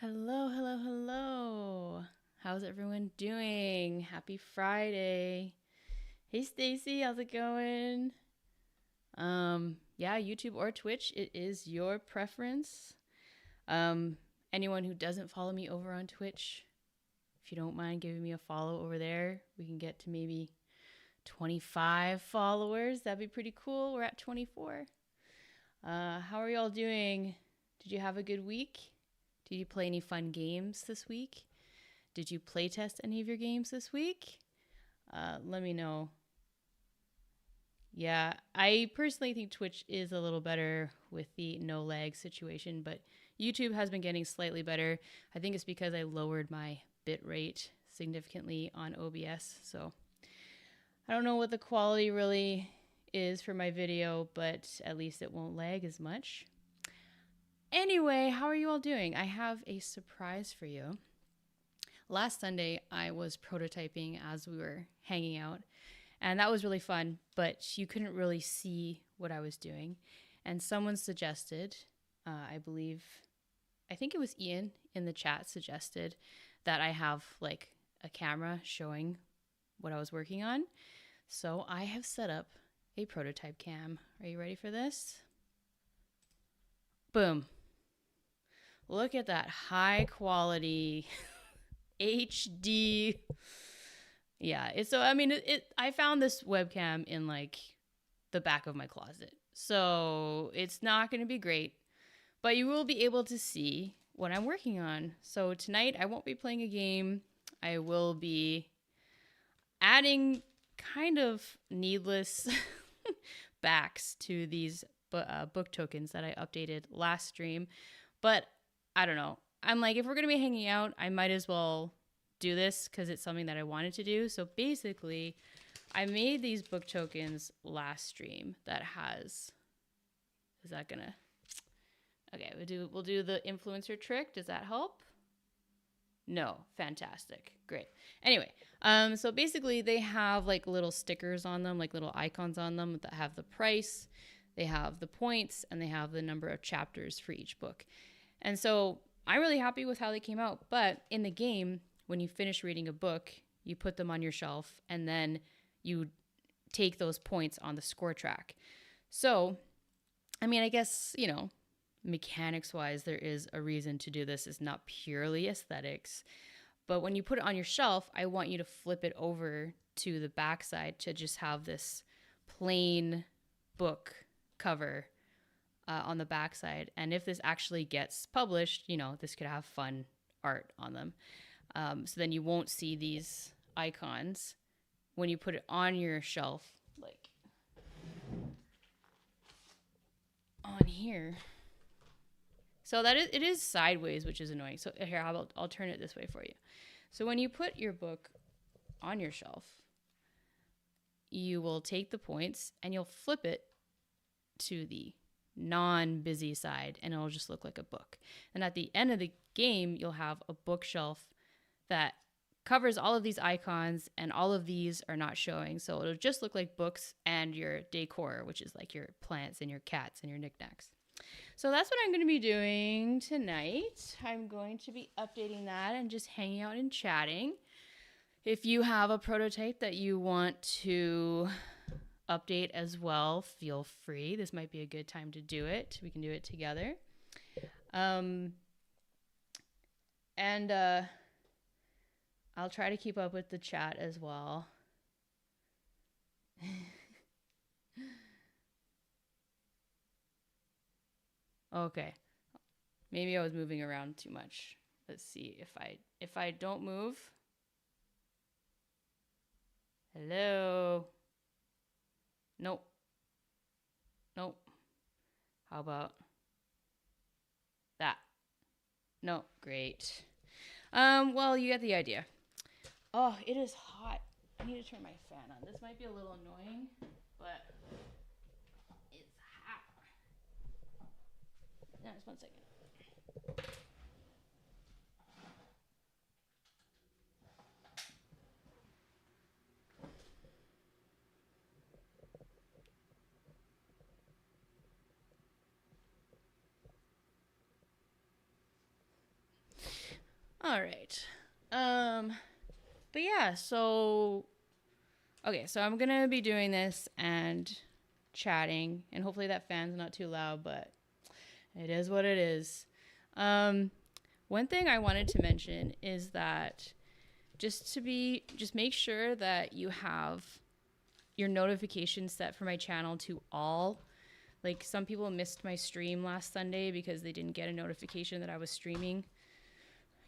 Hello, hello, hello. How's everyone doing? Happy Friday. Hey Stacy, how's it going? Yeah, YouTube or Twitch, it is your preference. Um, Anyone who doesn't follow me over on Twitch, if you don't mind giving me a follow over there, we can get to maybe 25 followers. That'd be pretty cool. We're at 24. How are y'all doing? Did you have a good week? Did you play any fun games this week? Did you playtest any of your games this week? Let me know. Yeah, I personally think Twitch is a little better with the no lag situation, but YouTube has been getting slightly better. I think it's because I lowered my bit rate significantly on OBS. So I don't know what the quality really is for my video, but at least it won't lag as much. Anyway, how are you all doing? I have a surprise for you. Last Sunday, I was prototyping as we were hanging out, and that was really fun, but you couldn't really see what I was doing. And someone suggested, I think it was Ian in the chat suggested that I have like a camera showing what I was working on. So I have set up a prototype cam. Are you ready for this? Boom. Look at that high quality HD. Yeah, I found this webcam in like the back of my closet. So it's not going to be great, but you will be able to see what I'm working on. So tonight I won't be playing a game. I will be adding kind of needless backs to these book tokens that I updated last stream. But I don't know. I'm like, if we're going to be hanging out, I might as well do this because it's something that I wanted to do. So basically, I made these book tokens last stream that has. Is that gonna? Okay, we'll do the influencer trick. Does that help? No, fantastic, great. Anyway, so basically they have like little stickers on them, like little icons on them that have the price, they have the points, and they have the number of chapters for each book. And so I'm really happy with how they came out. But in the game, when you finish reading a book, you put them on your shelf and then you take those points on the score track. So, I mean, I guess, mechanics wise, there is a reason to do this. It's not purely aesthetics. But when you put it on your shelf, I want you to flip it over to the backside to just have this plain book cover on the backside. And if this actually gets published, this could have fun art on them. So then you won't see these icons when you put it on your shelf, like on here. So it is sideways, which is annoying. So here, I'll turn it this way for you. So when you put your book on your shelf, you will take the points and you'll flip it to the non-busy side and it'll just look like a book. And at the end of the game, you'll have a bookshelf that covers all of these icons and all of these are not showing. So it'll just look like books and your decor, which is like your plants and your cats and your knickknacks. So that's what I'm going to be doing tonight. I'm going to be updating that and just hanging out and chatting. If you have a prototype that you want to update as well, feel free. This might be a good time to do it. We can do it together. And I'll try to keep up with the chat as well. Okay. Maybe I was moving around too much. Let's see if I don't move. Hello. Nope. Nope. How about that? No, great. Well, you get the idea. Oh, it is hot. I need to turn my fan on. This might be a little annoying, but it's hot. No, just 1 second. All right. But yeah, so okay, so I'm going to be doing this and chatting, and hopefully that fan's not too loud, but it is what it is. One thing I wanted to mention is that just make sure that you have your notifications set for my channel to all. Like, some people missed my stream last Sunday because they didn't get a notification that I was streaming,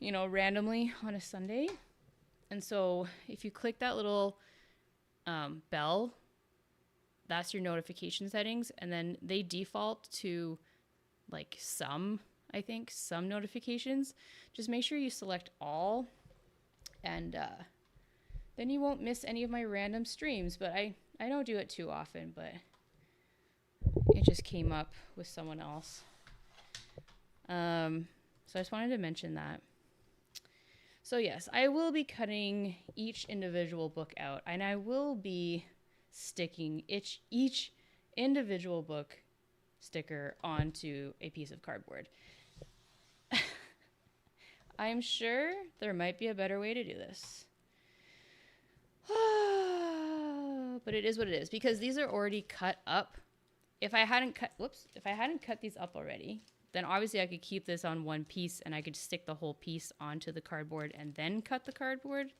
randomly on a Sunday. And so if you click that little bell, that's your notification settings. And then they default to like some notifications. Just make sure you select all, and then you won't miss any of my random streams. But I don't do it too often, but it just came up with someone else. So I just wanted to mention that. So yes, I will be cutting each individual book out, and I will be sticking each individual book sticker onto a piece of cardboard. I'm sure there might be a better way to do this. But it is what it is, because these are already cut up. If I hadn't cut these up already, then obviously I could keep this on one piece and I could stick the whole piece onto the cardboard and then cut the cardboard.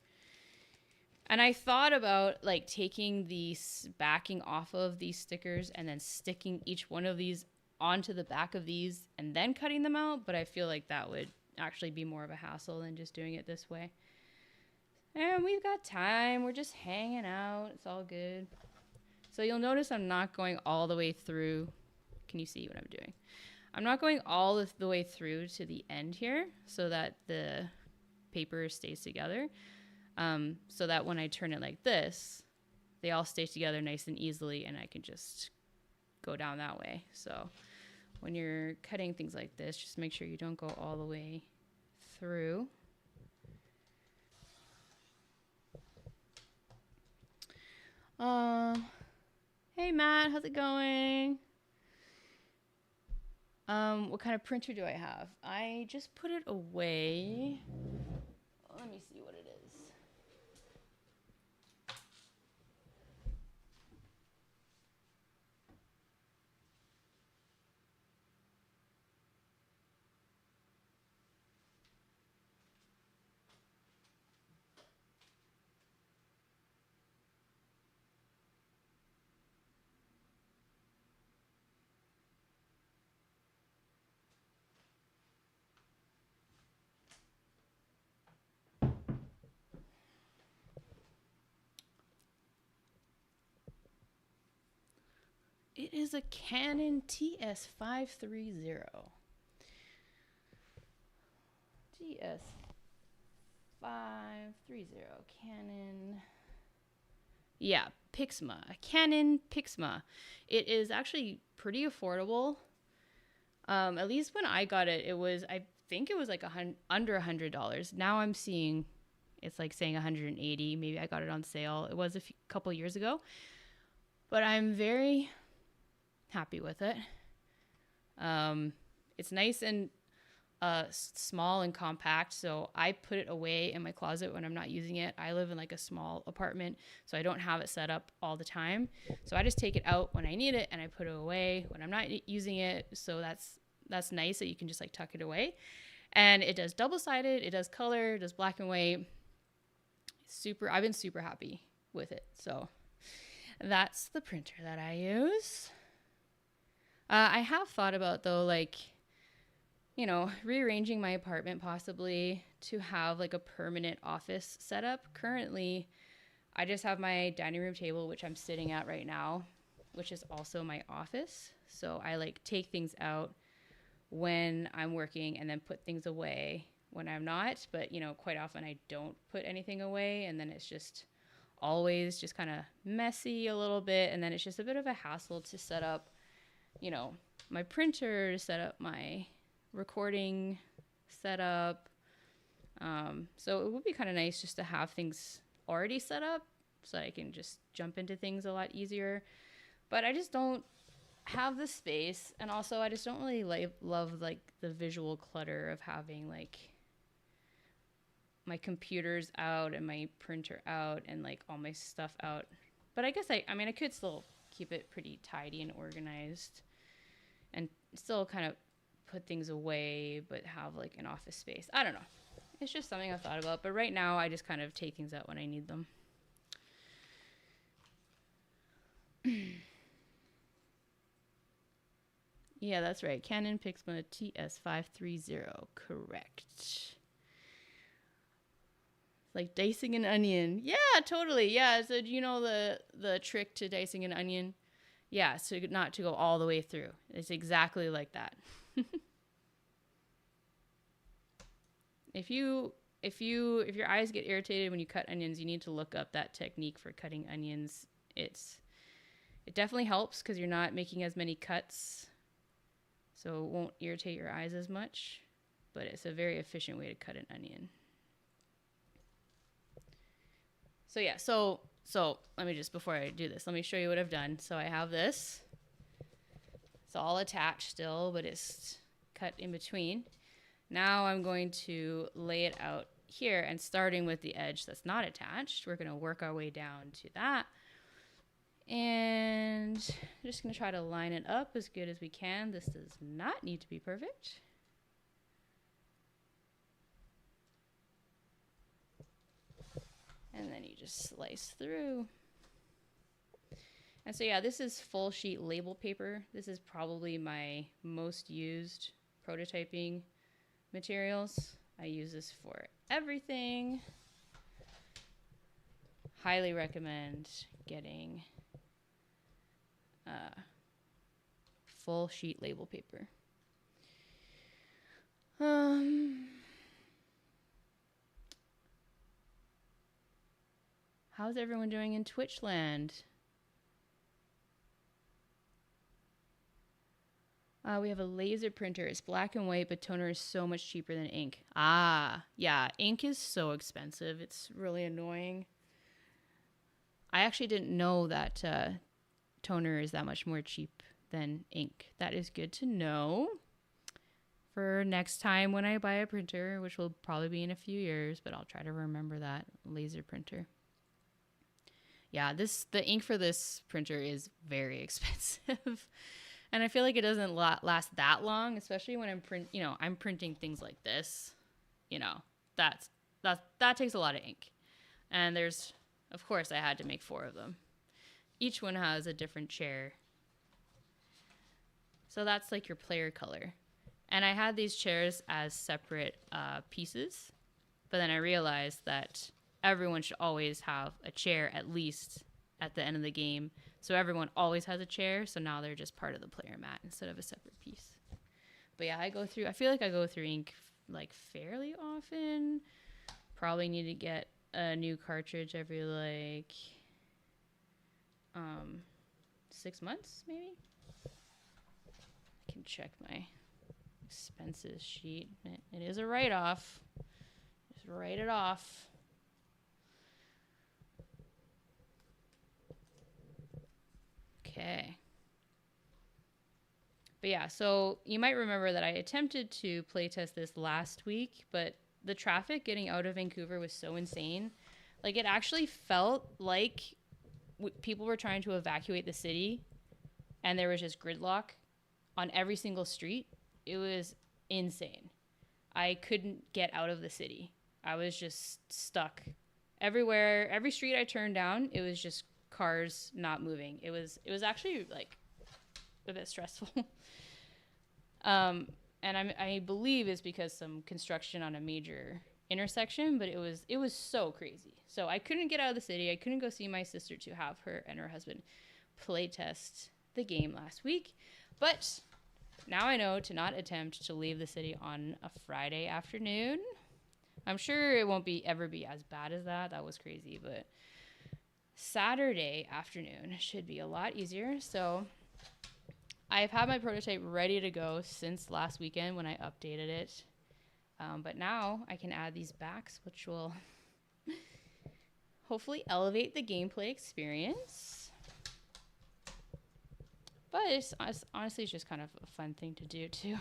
And I thought about like taking the backing off of these stickers and then sticking each one of these onto the back of these and then cutting them out, but I feel like that would actually be more of a hassle than just doing it this way. And we've got time. We're just hanging out. It's all good. So you'll notice I'm not going all the way through. Can you see what I'm doing? I'm not going all the way through to the end here so that the paper stays together. So that when I turn it like this, they all stay together nice and easily, and I can just go down that way. So when you're cutting things like this, just make sure you don't go all the way through. Hey Matt, how's it going? What kind of printer do I have? I just put it away. Let me see what it is. It is a Canon TS530. TS530 Canon. Yeah, Pixma. A Canon Pixma. It is actually pretty affordable. At least when I got it, I think it was like under $100. Now I'm seeing it's like saying 180. Maybe I got it on sale. It was a couple years ago. But I'm very happy with it. It's nice and small and compact, so I put it away in my closet when I'm not using it. I live in like a small apartment, so I don't have it set up all the time. So I just take it out when I need it and I put it away when I'm not using it. So that's nice that you can just like tuck it away. And it does double-sided, it does color, it does black and white. I've been super happy with it. So that's the printer that I use. I have thought about, though, like, rearranging my apartment possibly to have like a permanent office setup. Currently, I just have my dining room table, which I'm sitting at right now, which is also my office. So I like take things out when I'm working and then put things away when I'm not. But, quite often I don't put anything away, and then it's just always just kind of messy a little bit. And then it's just a bit of a hassle to set up, my printer, to set up my recording setup. So it would be kind of nice just to have things already set up so I can just jump into things a lot easier. But I just don't have the space, and also I just don't really love like the visual clutter of having like my computer's out and my printer out and like all my stuff out. But I guess I mean, I could still keep it pretty tidy and organized and still kind of put things away, but have like an office space. I don't know. It's just something I've thought about. But right now, I just kind of take things out when I need them. Yeah, that's right. Canon Pixma TS530. Correct. Like dicing an onion. Yeah, totally. Yeah, so do you know the trick to dicing an onion? Yeah, so not to go all the way through. It's exactly like that. If your eyes get irritated when you cut onions, you need to look up that technique for cutting onions. It definitely helps because you're not making as many cuts, so it won't irritate your eyes as much, but it's a very efficient way to cut an onion. So yeah, so let me just, before I do this, let me show you what I've done. So I have this. It's all attached still, but it's cut in between. Now I'm going to lay it out here, and starting with the edge that's not attached, we're going to work our way down to that. And I'm just going to try to line it up as good as we can. This does not need to be perfect. And then you just slice through. And so yeah, this is full sheet label paper. This is probably my most used prototyping materials. I use this for everything. Highly recommend getting full sheet label paper. How's everyone doing in Twitch land? We have a laser printer. It's black and white, but toner is so much cheaper than ink. Ah, yeah, ink is so expensive. It's really annoying. I actually didn't know that toner is that much more cheap than ink. That is good to know for next time when I buy a printer, which will probably be in a few years, but I'll try to remember that laser printer. Yeah, the ink for this printer is very expensive. And I feel like it doesn't last that long, especially when I'm printing things like this. That takes a lot of ink. And of course, I had to make 4 of them. Each one has a different chair. So that's like your player color. And I had these chairs as separate pieces, but then I realized that everyone should always have a chair at least at the end of the game. So everyone always has a chair, so now they're just part of the player mat instead of a separate piece. But yeah, I feel like I go through ink like fairly often. Probably need to get a new cartridge every like 6 months maybe. I can check my expenses sheet. It is a write-off. Just write it off. Okay. But yeah, so you might remember that I attempted to playtest this last week, but the traffic getting out of Vancouver was so insane. Like, it actually felt like people were trying to evacuate the city, and there was just gridlock on every single street. It was insane. I couldn't get out of the city. I was just stuck everywhere. Every street I turned down, it was just cars not moving. It was actually like a bit stressful. And I believe it's because some construction on a major intersection, but it was so crazy. So I couldn't get out of the city. I couldn't go see my sister to have her and her husband play test the game last week. But now I know to not attempt to leave the city on a Friday afternoon. I'm sure it won't ever be as bad as that. That was crazy, but Saturday afternoon should be a lot easier. So I've had my prototype ready to go since last weekend when I updated it. But now I can add these backs, which will hopefully elevate the gameplay experience. But honestly, it's just kind of a fun thing to do too.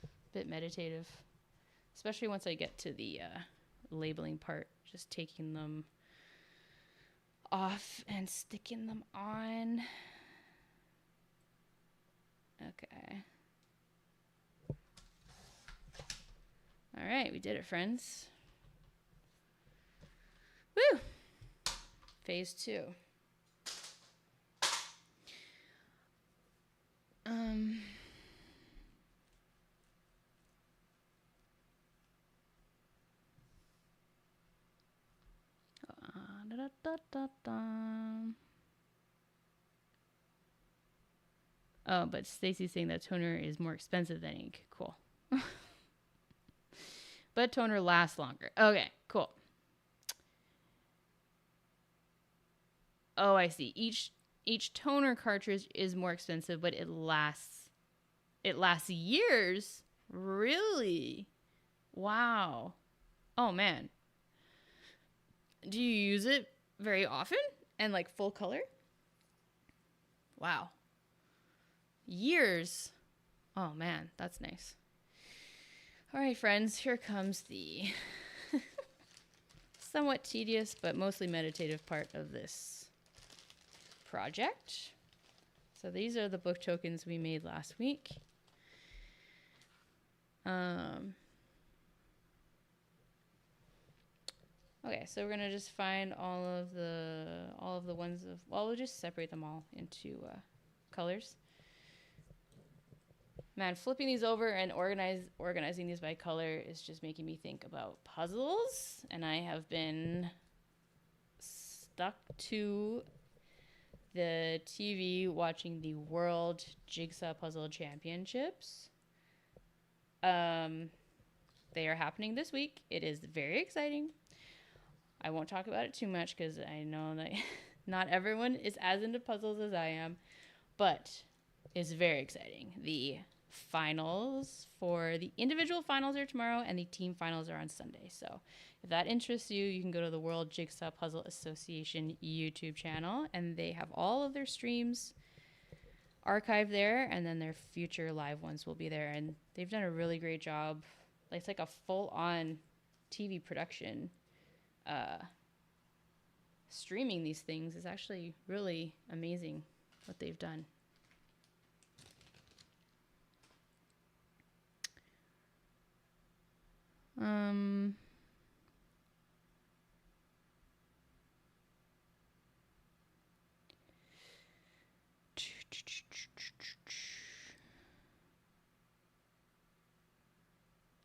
A bit meditative. Especially once I get to the labeling part, just taking them off and sticking them on. Okay. All right, we did it, friends. Woo! Phase 2. Oh, but Stacy's saying that toner is more expensive than ink. Cool. But toner lasts longer. Okay, cool. Oh, I see. Each toner cartridge is more expensive, but it lasts years. Really? Wow. Oh man. Do you use it very often and like full color? Wow. Years. Oh man, that's nice. All right, friends, here comes the somewhat tedious but mostly meditative part of this project. So these are the book tokens we made last week. Okay, so we're gonna just find all of the ones of, well, we'll just separate them all into colors. Man, flipping these over and organizing these by color is just making me think about puzzles, and I have been stuck to the TV watching the World Jigsaw Puzzle Championships. They are happening this week. It is very exciting. I won't talk about it too much because I know that not everyone is as into puzzles as I am, but it's very exciting. The finals for the individual finals are tomorrow and the team finals are on Sunday. So if that interests you, you can go to the World Jigsaw Puzzle Association YouTube channel, and they have all of their streams archived there, and then their future live ones will be there. And they've done a really great job. It's like a full-on TV production. Streaming these things is actually really amazing what they've done.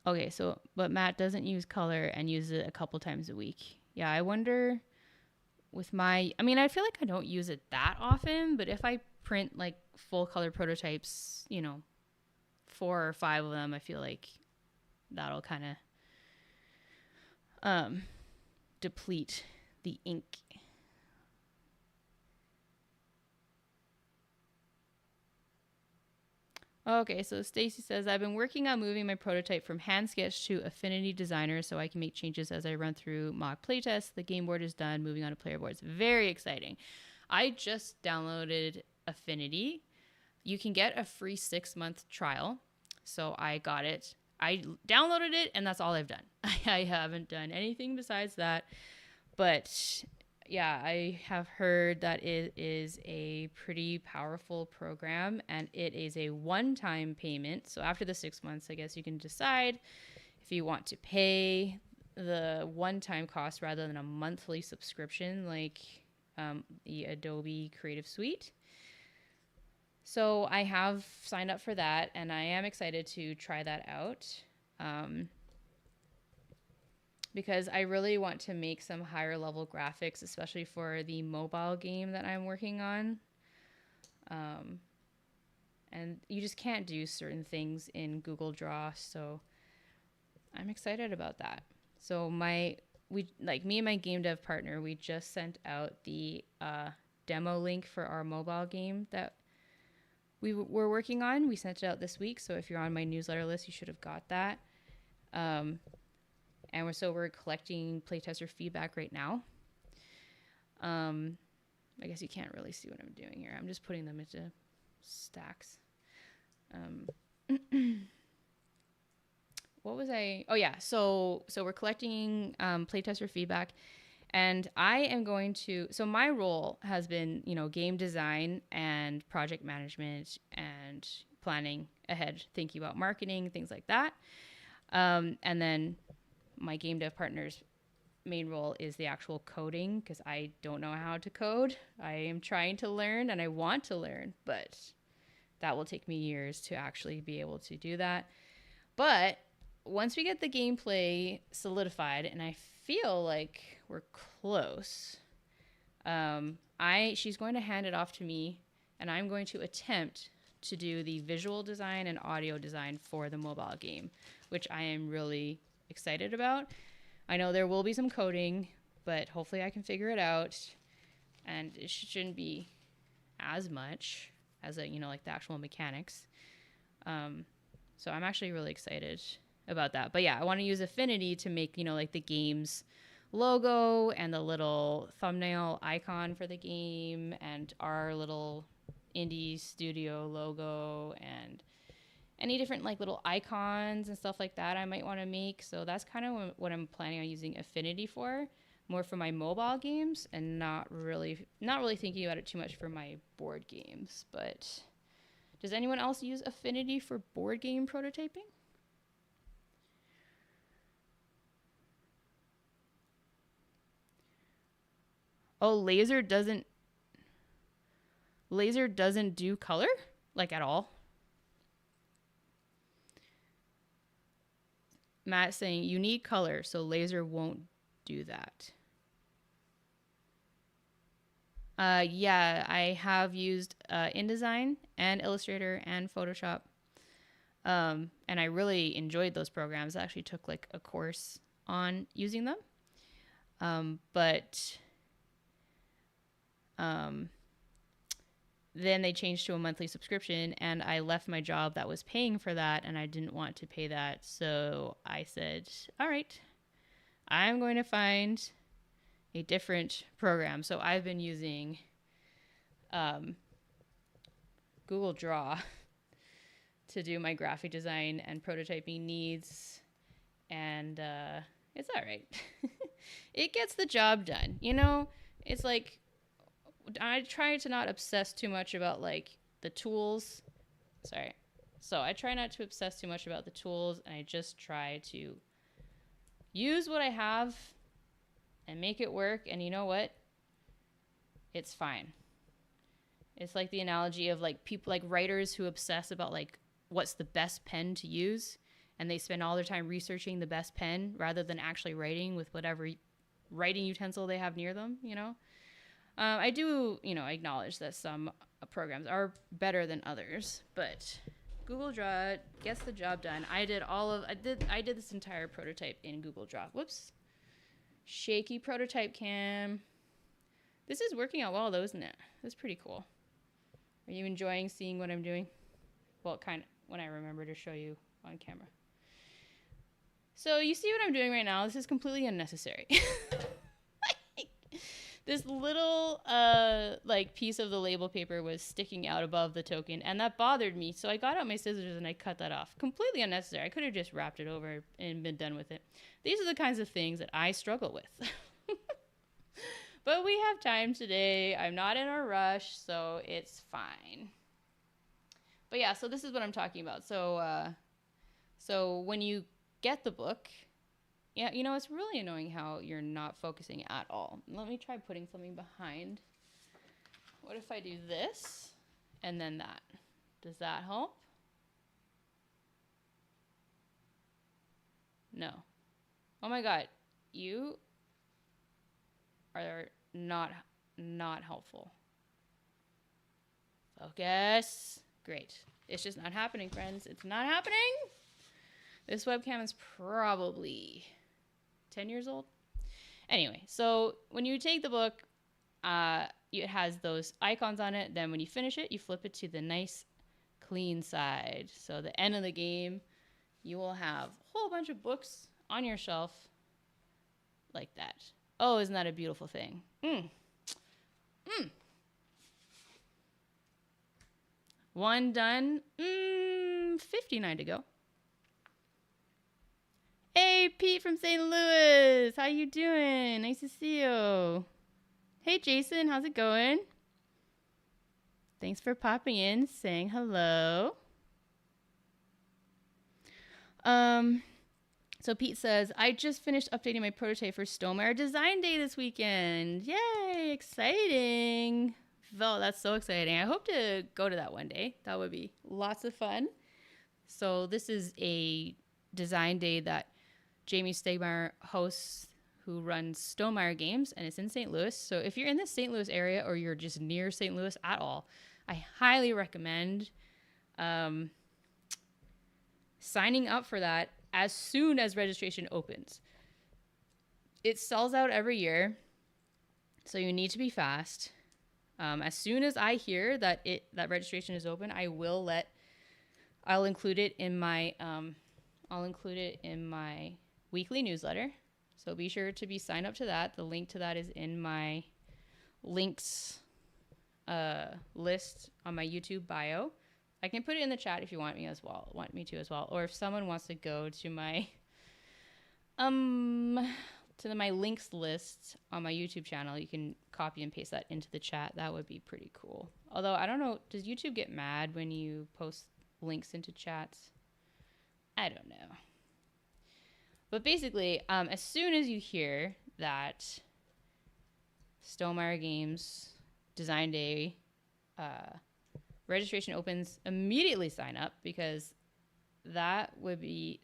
Okay, so, but Matt doesn't use color and uses it a couple times a week. Yeah, I wonder with I feel like I don't use it that often, but if I print like full color prototypes, 4 or 5 of them, I feel like that'll kind of deplete the ink. Okay, so Stacy says, I've been working on moving my prototype from hand sketch to Affinity Designer so I can make changes as I run through mock playtests. The game board is done, moving on to player boards. Very exciting. I just downloaded Affinity. You can get a free 6-month trial. So I got it. I downloaded it, and that's all I've done. I haven't done anything besides that. But yeah, I have heard that it is a pretty powerful program, and it is a one-time payment. So after the 6 months, I guess you can decide if you want to pay the one-time cost rather than a monthly subscription like the Adobe Creative Suite. So I have signed up for that, and I am excited to try that out. Because I really want to make some higher level graphics, especially for the mobile game that I'm working on. And you just can't do certain things in Google Draw, so I'm excited about that. So me and my game dev partner, we just sent out the demo link for our mobile game that we were working on. We sent it out this week, so if you're on my newsletter list, you should have got that. And we're collecting playtester feedback right now. I guess you can't really see what I'm doing here. I'm just putting them into what was I? Oh yeah. So we're collecting playtester feedback, and I am going to. So my role has been, game design and project management and planning ahead, thinking about marketing, things like that. And then my game dev partner's main role is the actual coding because I don't know how to code. I am trying to learn and I want to learn, but that will take me years to actually be able to do that. But once we get the gameplay solidified, and I feel like we're close, she's going to hand it off to me, and I'm going to attempt to do the visual design and audio design for the mobile game, which I am really excited about. I know there will be some coding, but hopefully I can figure it out, and it shouldn't be as much as like the actual mechanics. So I'm actually really excited about that. But yeah, I want to use Affinity to make, like the game's logo and the little thumbnail icon for the game and our little indie studio logo and any different like little icons and stuff like that I might want to make. So that's kind of what I'm planning on using Affinity for, more for my mobile games and not really thinking about it too much for my board games. But does anyone else use Affinity for board game prototyping? Oh, Laser doesn't do color? Like at all? Matt's saying you need color, so Laser won't do that. Yeah, I have used InDesign and Illustrator and Photoshop. And I really enjoyed those programs. I actually took like a course on using them. But then they changed to a monthly subscription, and I left my job that was paying for that, and I didn't want to pay that. So I said, all right, I'm going to find a different program. So I've been using Google Draw to do my graphic design and prototyping needs, and it's all right. It gets the job done. It's like I try to not obsess too much about like the tools. Sorry. So I try not to obsess too much about the tools, and I just try to use what I have and make it work. And you know what? It's fine. It's like the analogy of like people, like writers who obsess about like what's the best pen to use, and they spend all their time researching the best pen rather than actually writing with whatever writing utensil they have near them. I do, acknowledge that some programs are better than others, but Google Draw gets the job done. I did this entire prototype in Google Draw. Whoops. Shaky prototype cam. This is working out well though, isn't it? That's pretty cool. Are you enjoying seeing what I'm doing? Well, kind of when I remember to show you on camera. So you see what I'm doing right now? This is completely unnecessary. This little like piece of the label paper was sticking out above the token, and that bothered me. So I got out my scissors and I cut that off. Completely unnecessary. I could have just wrapped it over and been done with it. These are the kinds of things that I struggle with. But we have time today. I'm not in a rush, so it's fine. But yeah, so this is what I'm talking about. So when you get the book, yeah, it's really annoying how you're not focusing at all. Let me try putting something behind. What if I do this and then that? Does that help? No. Oh my God, you are not helpful. Focus. Great. It's just not happening, friends. It's not happening. This webcam is probably 10 years old. Anyway, so when you take the book, it has those icons on it. Then when you finish it, you flip it to the nice clean side. So the end of the game, you will have a whole bunch of books on your shelf like that. Oh, isn't that a beautiful thing? One done. 59 to go. Hey, Pete from St. Louis. How you doing? Nice to see you. Hey, Jason. How's it going? Thanks for popping in, saying hello. So Pete says, I just finished updating my prototype for Stonemaier Design Day this weekend. Yay, exciting. Oh, that's so exciting. I hope to go to that one day. That would be lots of fun. So this is a design day that Jamie Stegmaier hosts, who runs Stonemaier Games, and it's in St. Louis. So if you're in the St. Louis area or you're just near St. Louis at all, I highly recommend signing up for that as soon as registration opens. It sells out every year, so you need to be fast. As soon as I hear that registration is open, I'll include it in my weekly newsletter. So be sure to be signed up to that. The link to that is in my links list on my YouTube bio. I can put it in the chat if you want me to as well. Or if someone wants to go to my my links list on my YouTube channel, you can copy and paste that into the chat. That would be pretty cool. Although I don't know, does YouTube get mad when you post links into chats? I don't know. But basically, as soon as you hear that Stonemaier Games Design Day registration opens, immediately sign up, because that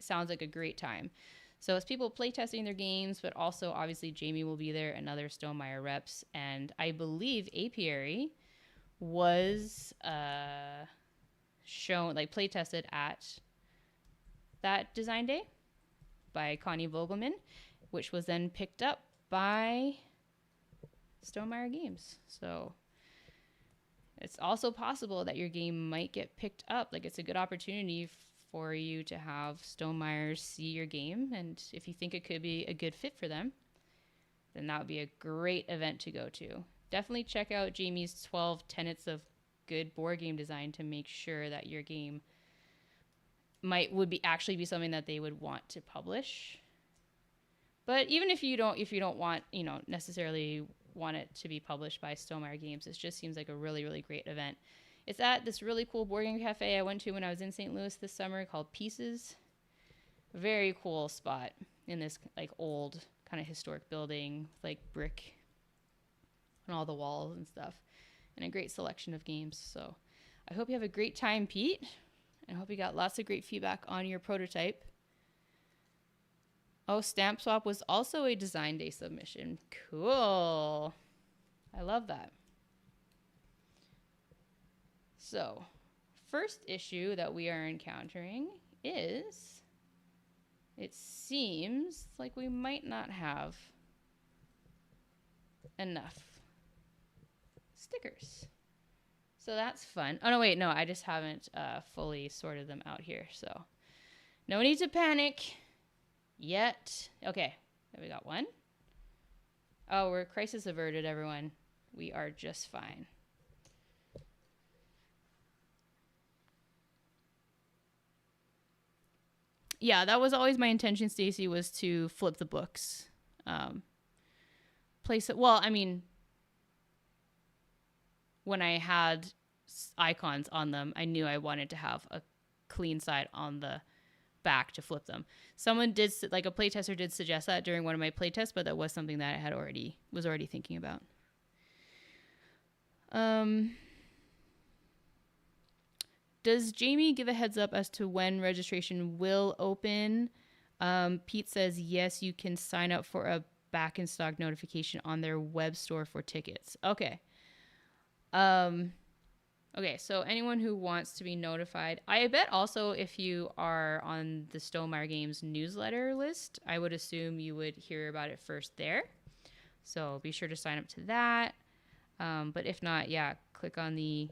sounds like a great time. So it's people playtesting their games, but also obviously Jamie will be there and other Stonemaier reps. And I believe Apiary was playtested at that design day by Connie Vogelman, which was then picked up by Stonemaier Games. So it's also possible that your game might get picked up. Like, it's a good opportunity for you to have Stonemaier see your game, and if you think it could be a good fit for them, then that would be a great event to go to. Definitely check out Jamie's 12 tenets of good board game design to make sure that your game would actually be something that they would want to publish. But even if you don't want, necessarily want it to be published by Stonemaier Games, it just seems like a really, really great event. It's at this really cool board game cafe I went to when I was in St. Louis this summer called Pieces. Very cool spot in this like old kind of historic building, like brick on all the walls and stuff, and a great selection of games. So I hope you have a great time, Pete. And I hope you got lots of great feedback on your prototype. Oh, Stamp Swap was also a design day submission. Cool. I love that. So, first issue that we are encountering is, it seems like we might not have enough stickers. So that's fun. Oh, no, wait, no, I just haven't fully sorted them out here. So, no need to panic yet. Okay, there we got one. Oh, we're crisis averted, everyone. We are just fine. Yeah, that was always my intention, Stacy, was to flip the books. Place it. Well, I mean, when I had icons on them, I knew I wanted to have a clean side on the back to flip them. Someone did, like a playtester did suggest that during one of my playtests, but that was something that I was already thinking about. Does Jamie give a heads up as to when registration will open? Pete says, yes, you can sign up for a back in stock notification on their web store for tickets. Okay. Okay, so anyone who wants to be notified, I bet also if you are on the Stonemaier Games newsletter list, I would assume you would hear about it first there. So be sure to sign up to that. But if not, yeah, click on the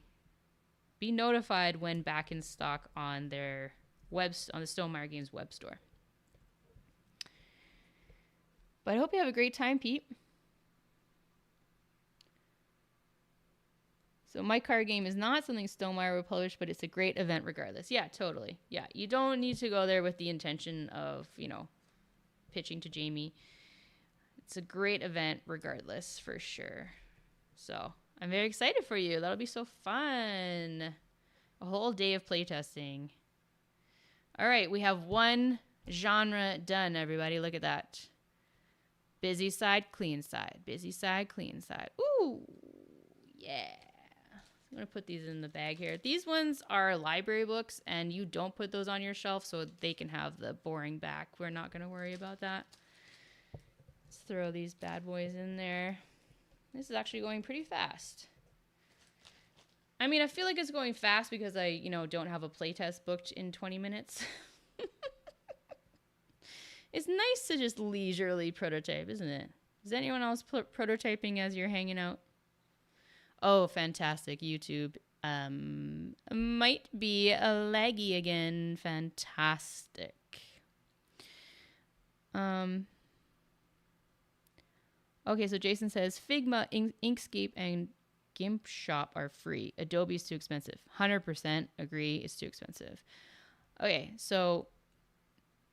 be notified when back in stock on their on the Stonemaier Games web store. But I hope you have a great time, Pete. So my card game is not something Stonemaier would publish, but it's a great event regardless. Yeah, totally. Yeah, you don't need to go there with the intention of, pitching to Jamie. It's a great event regardless, for sure. So I'm very excited for you. That'll be so fun. A whole day of playtesting. All right, we have one genre done, everybody. Look at that. Busy side, clean side. Busy side, clean side. Ooh, yeah. I'm going to put these in the bag here. These ones are library books, and you don't put those on your shelf so they can have the boring back. We're not going to worry about that. Let's throw these bad boys in there. This is actually going pretty fast. I mean, I feel like it's going fast because I, don't have a playtest booked in 20 minutes. It's nice to just leisurely prototype, isn't it? Is anyone else prototyping as you're hanging out? Oh, fantastic. YouTube might be a laggy again. Fantastic. Okay, so Jason says Figma, Inkscape, and GIMP Shop are free. Adobe is too expensive. 100% agree, it's too expensive. Okay, so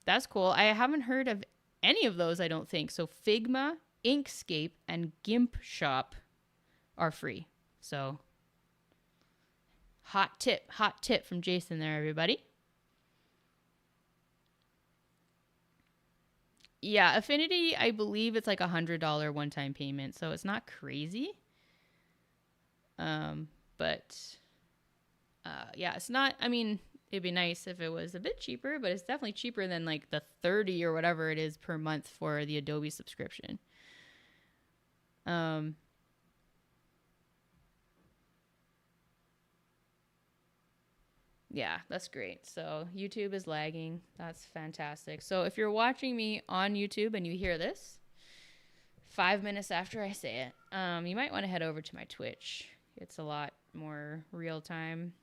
that's cool. I haven't heard of any of those, I don't think. So Figma, Inkscape, and GIMP Shop are free. So hot tip from Jason there, everybody. Yeah, Affinity, I believe it's like $100 one-time payment, so it's not crazy. Yeah, it's not, I mean, it'd be nice if it was a bit cheaper, but it's definitely cheaper than like the $30 or whatever it is per month for the Adobe subscription. Yeah, that's great. So YouTube is lagging. That's fantastic. So if you're watching me on YouTube and you hear this 5 minutes after I say it, you might want to head over to my Twitch. It's a lot more real time.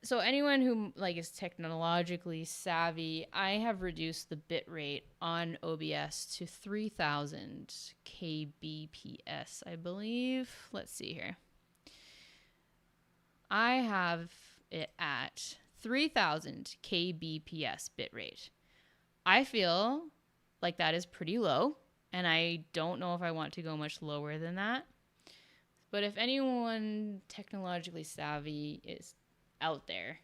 So anyone who is technologically savvy, I have reduced the bit rate on OBS to 3000 kbps, I believe. Let's see here. I have it at 3000 kbps bitrate. I feel like that is pretty low, and I don't know if I want to go much lower than that. But if anyone technologically savvy is out there,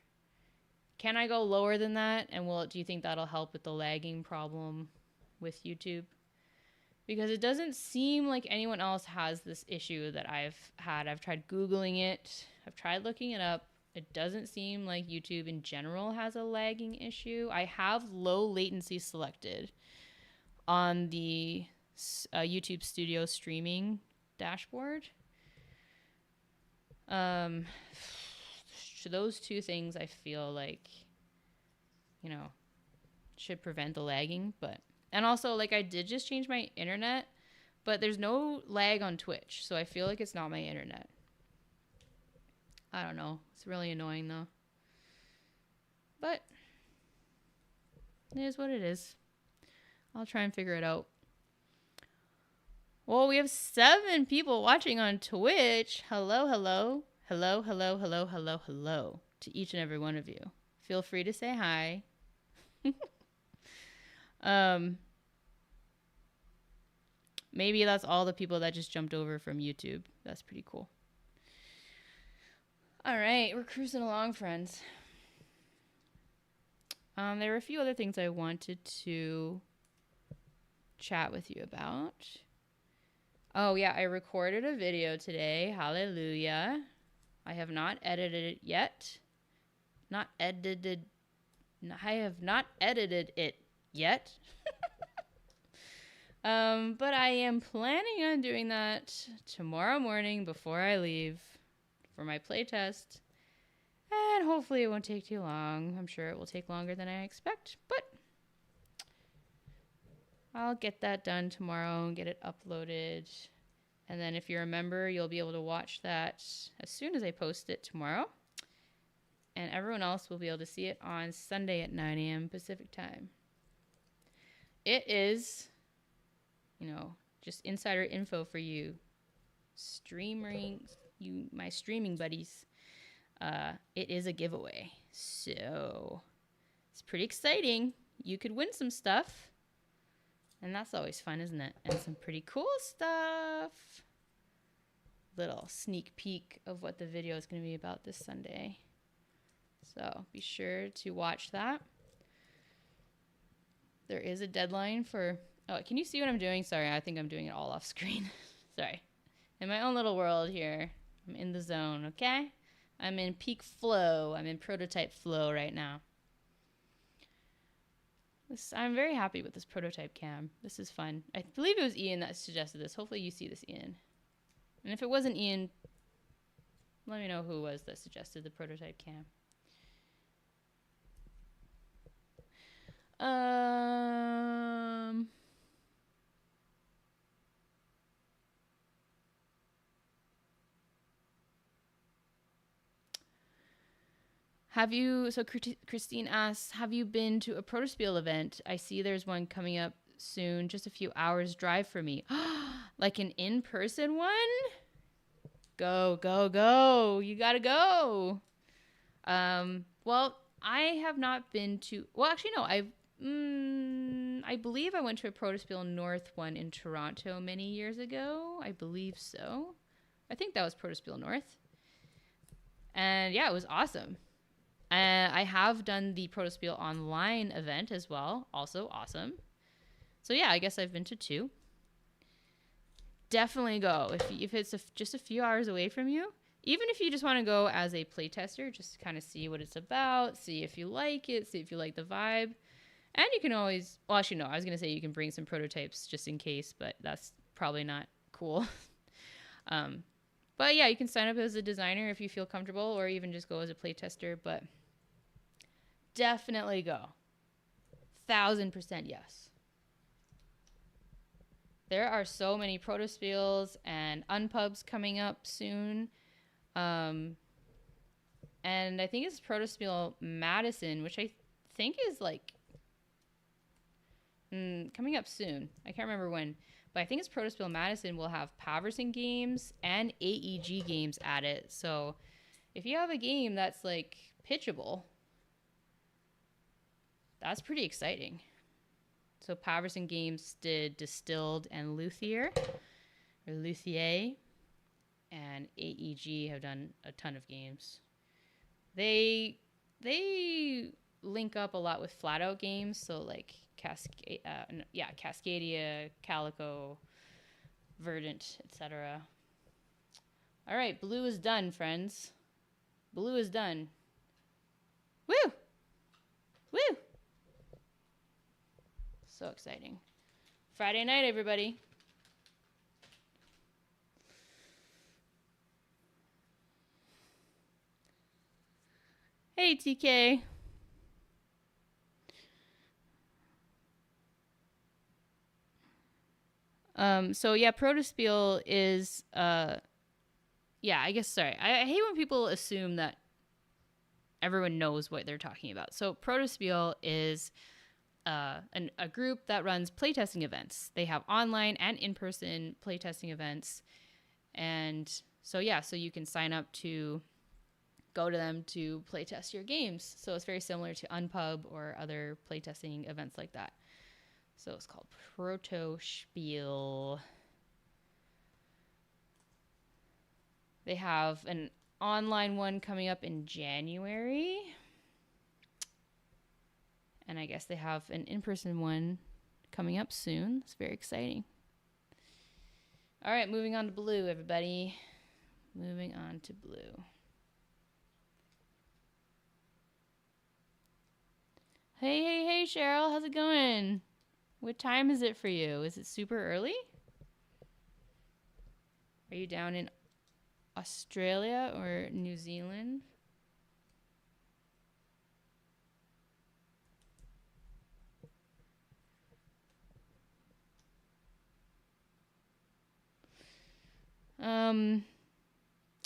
can I go lower than that? And do you think that'll help with the lagging problem with YouTube? Because it doesn't seem like anyone else has this issue that I've had. I've tried Googling it. I've tried looking it up. It doesn't seem like YouTube in general has a lagging issue. I have low latency selected on the YouTube Studio streaming dashboard. Those two things I feel like, should prevent the lagging, and also, I did just change my internet, but there's no lag on Twitch, so I feel like it's not my internet. I don't know. It's really annoying, though. But it is what it is. I'll try and figure it out. Well, we have 7 people watching on Twitch. Hello, hello. Hello, hello, hello, hello, hello to each and every one of you. Feel free to say hi. Maybe that's all the people that just jumped over from YouTube. That's pretty cool. All right, we're cruising along, friends. There were a few other things I wanted to chat with you about. Oh, yeah, I recorded a video today. Hallelujah. I have not edited it yet. I have not edited it yet. But I am planning on doing that tomorrow morning before I leave for my playtest. And hopefully it won't take too long. I'm sure it will take longer than I expect, but I'll get that done tomorrow and get it uploaded. And then if you're a member, you'll be able to watch that as soon as I post it tomorrow. And everyone else will be able to see it on Sunday at 9 a.m. Pacific time. It is, just insider info for you. My streaming buddies. It is a giveaway. So it's pretty exciting. you could win some stuff. And that's always fun, isn't it? And some pretty cool stuff. Little sneak peek of what the video is going to be about this Sunday. So be sure to watch that. There is a deadline for... Oh, can you see what I'm doing? Sorry, I think I'm doing it all off screen. Sorry. In my own little world here. I'm in the zone, okay? I'm in peak flow. I'm in prototype flow right now. I'm very happy with this prototype cam. This is fun. I believe it was Ian that suggested this. Hopefully you see this, Ian. And if it wasn't Ian, let me know who it was that suggested the prototype cam. Have you, so Christine asks, have you been to a Protospiel event? I see there's one coming up soon, just a few hours drive for me. Like an in-person one? Go, go, go. You gotta go. Well, I have not been to, well, actually, no, I believe I went to a Protospiel North one in Toronto many years ago. I believe so. I think that was Protospiel North. And yeah, it was awesome. I have done the Protospiel online event as well. Also awesome. So yeah, I guess I've been to 2. Definitely go. If it's just a few hours away from you, even if you just want to go as a playtester, just kind of see what it's about, see if you like it, see if you like the vibe. And you can always, well, actually, no, I was going to say you can bring some prototypes just in case, but that's probably not cool. But yeah, you can sign up as a designer if you feel comfortable, or even just go as a playtester. But definitely go. 1000% yes. There are so many Protospiels and Unpubs coming up soon. And I think it's Protospiel Madison, which I think is like coming up soon. I can't remember when. But I think it's Protospiel Madison will have Paverson games and AEG games at it. So if you have a game that's like pitchable, that's pretty exciting. So Paverson Games did Distilled and Luthier, or Luthier, and AEG have done a ton of games. They link up a lot with flat out games, so like Cascadia, Calico, Verdant, etc. All right, blue is done, friends. Blue is done. Woo! Woo! So exciting. Friday night, everybody. Hey, TK. So yeah, Protospiel is, yeah, I guess, sorry. I hate when people assume that everyone knows what they're talking about. So Protospiel is a group that runs playtesting events. They have online and in-person playtesting events. And so, yeah, so you can sign up to go to them to playtest your games. So it's very similar to Unpub or other playtesting events like that. So it's called Protospiel. They have an online one coming up in January. And I guess they have an in-person one coming up soon. It's very exciting. All right, moving on to blue, everybody. Moving on to blue. Hey, hey, hey, Cheryl. How's it going? What time is it for you? Is it super early? Are you down in Australia or New Zealand?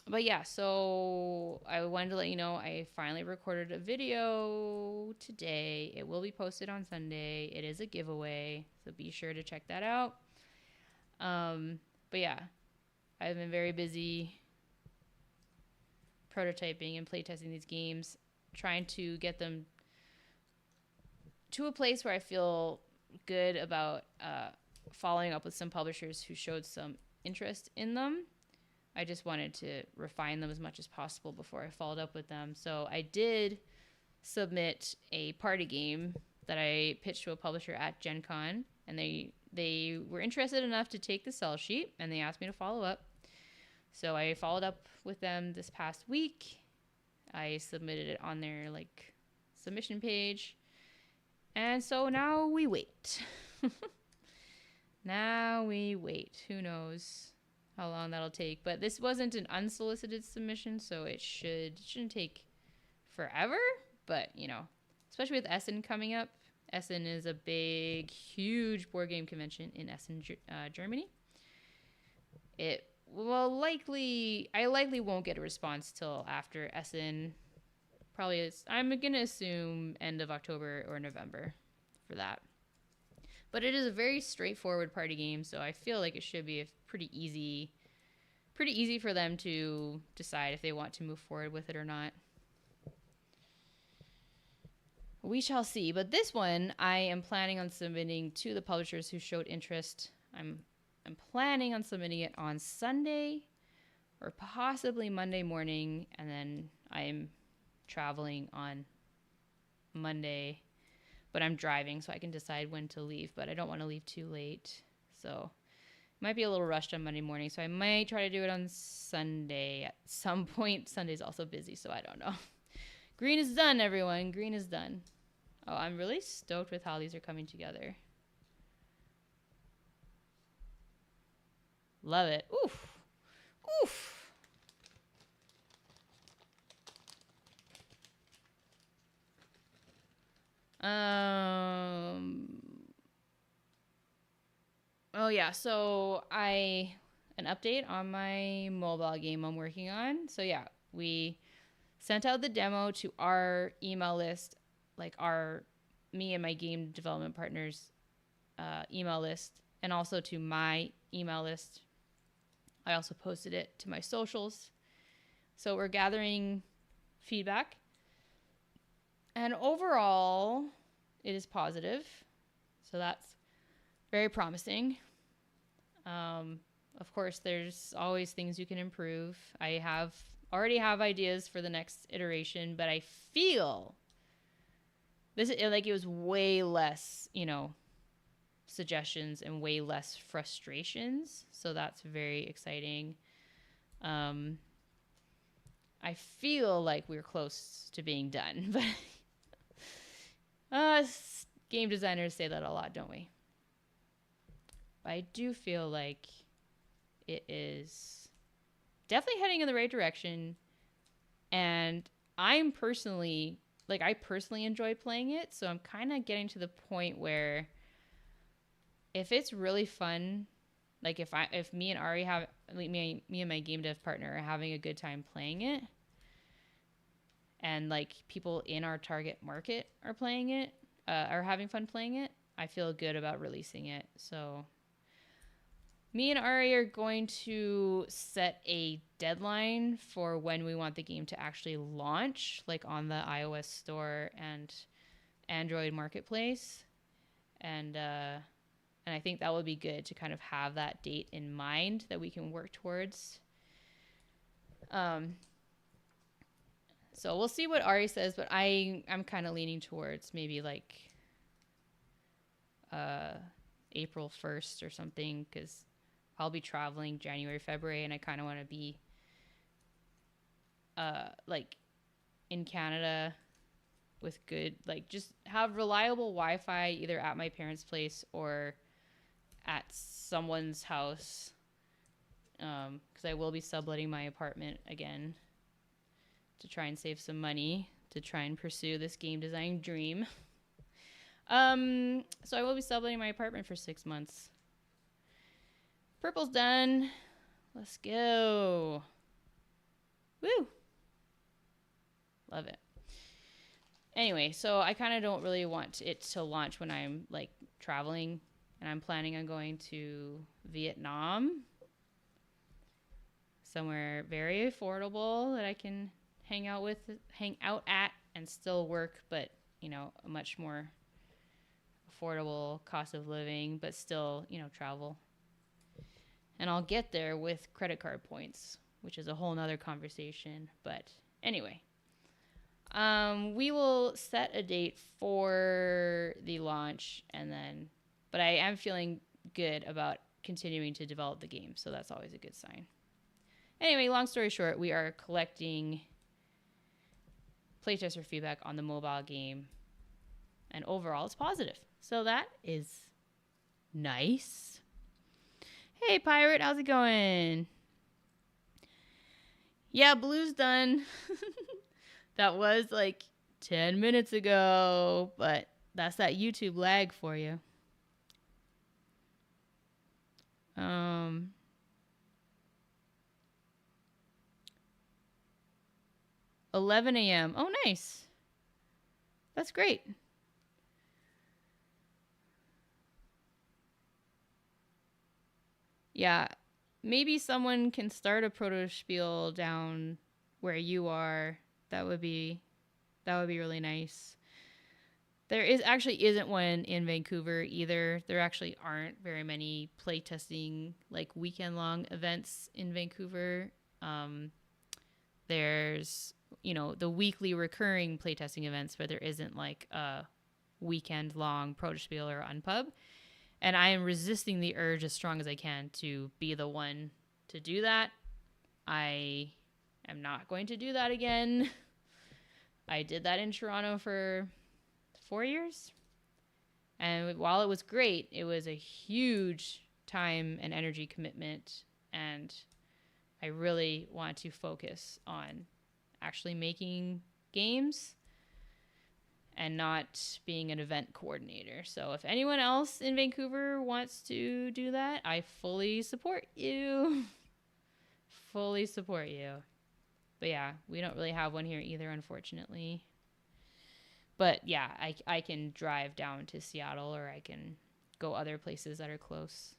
But yeah, so I wanted to let you know I finally recorded a video today. It will be posted on Sunday. It is a giveaway, so be sure to check that out. But yeah, I've been very busy prototyping and playtesting these games, trying to get them to a place where I feel good about following up with some publishers who showed some interest in them. I just wanted to refine them as much as possible before I followed up with them. So I did submit a party game that I pitched to a publisher at Gen Con, and they were interested enough to take the sell sheet, and they asked me to follow up. So I followed up with them this past week. I submitted it on their like submission page. And so now we wait. Now we wait. Who knows how long that'll take. But this wasn't an unsolicited submission, so it shouldn't take forever. But, you know, especially with Essen coming up. Essen is a big, huge board game convention in Essen, Germany. I likely won't get a response till after Essen. Probably I'm going to assume end of October or November for that. But it is a very straightforward party game, so I feel like it should be pretty easy for them to decide if they want to move forward with it or not. We shall see. But this one, I am planning on submitting to the publishers who showed interest. I'm planning on submitting it on Sunday or possibly Monday morning, and then I'm traveling on Monday, but I'm driving, so I can decide when to leave, but I don't want to leave too late, so might be a little rushed on Monday morning, so I might try to do it on Sunday at some point. Sunday's also busy, so I don't know. Green is done, everyone. Green is done. Oh, I'm really stoked with how these are coming together. Love it. Oof. Oof. Oh yeah, so an update on my mobile game I'm working on. So yeah, we sent out the demo to our email list, like me and my game development partners email list, and also to my email list. I also posted it to my socials. So we're gathering feedback. And overall, it is positive. So that's very promising. Of course, there's always things you can improve. I already have ideas for the next iteration, but I feel it was way less, suggestions and way less frustrations. So that's very exciting. I feel like we're close to being done, but us game designers say that a lot, don't we? But I do feel like it is definitely heading in the right direction. And I personally enjoy playing it. So I'm kind of getting to the point where if it's really fun, like if me and Ari me and my game dev partner are having a good time playing it, and like people in our target market are playing it, are having fun playing it, I feel good about releasing it. So me and Ari are going to set a deadline for when we want the game to actually launch, like on the iOS store and Android marketplace. And I think that would be good to kind of have that date in mind that we can work towards. So we'll see what Ari says, but I'm kind of leaning towards maybe like April 1st or something, because I'll be traveling January, February, and I kind of want to be like in Canada with good, like just have reliable Wi-Fi either at my parents' place or at someone's house, because I will be subletting my apartment again to try and save some money to try and pursue this game design dream. So I will be subletting my apartment for 6 months. Purple's done. Let's go. Woo! Love it. Anyway, so I kind of don't really want it to launch when I'm like traveling, and I'm planning on going to Vietnam, somewhere very affordable that I can hang out at and still work, but a much more affordable cost of living, but still, travel. And I'll get there with credit card points, which is a whole nother conversation. But anyway, we will set a date for the launch, but I am feeling good about continuing to develop the game, so that's always a good sign. Anyway, long story short, we are collecting playtester feedback on the mobile game, and overall it's positive. So that is nice. Hey, Pirate, how's it going? Yeah, Blue's done. That was like 10 minutes ago, but that's that YouTube lag for you. 11 a.m. Oh, nice. That's great. Yeah, maybe someone can start a proto spiel down where you are. That would be really nice. There isn't one in Vancouver either. There actually aren't very many playtesting, like weekend-long events in Vancouver. There's, the weekly recurring playtesting events, but there isn't like a weekend-long protospiel or unpub. And I am resisting the urge as strong as I can to be the one to do that. I am not going to do that again. I did that in Toronto for 4 years. And while it was great, it was a huge time and energy commitment. And I really want to focus on actually making games and not being an event coordinator. So if anyone else in Vancouver wants to do that, I fully support you. Fully support you. But yeah, we don't really have one here either, unfortunately. But yeah, I can drive down to Seattle, or I can go other places that are close.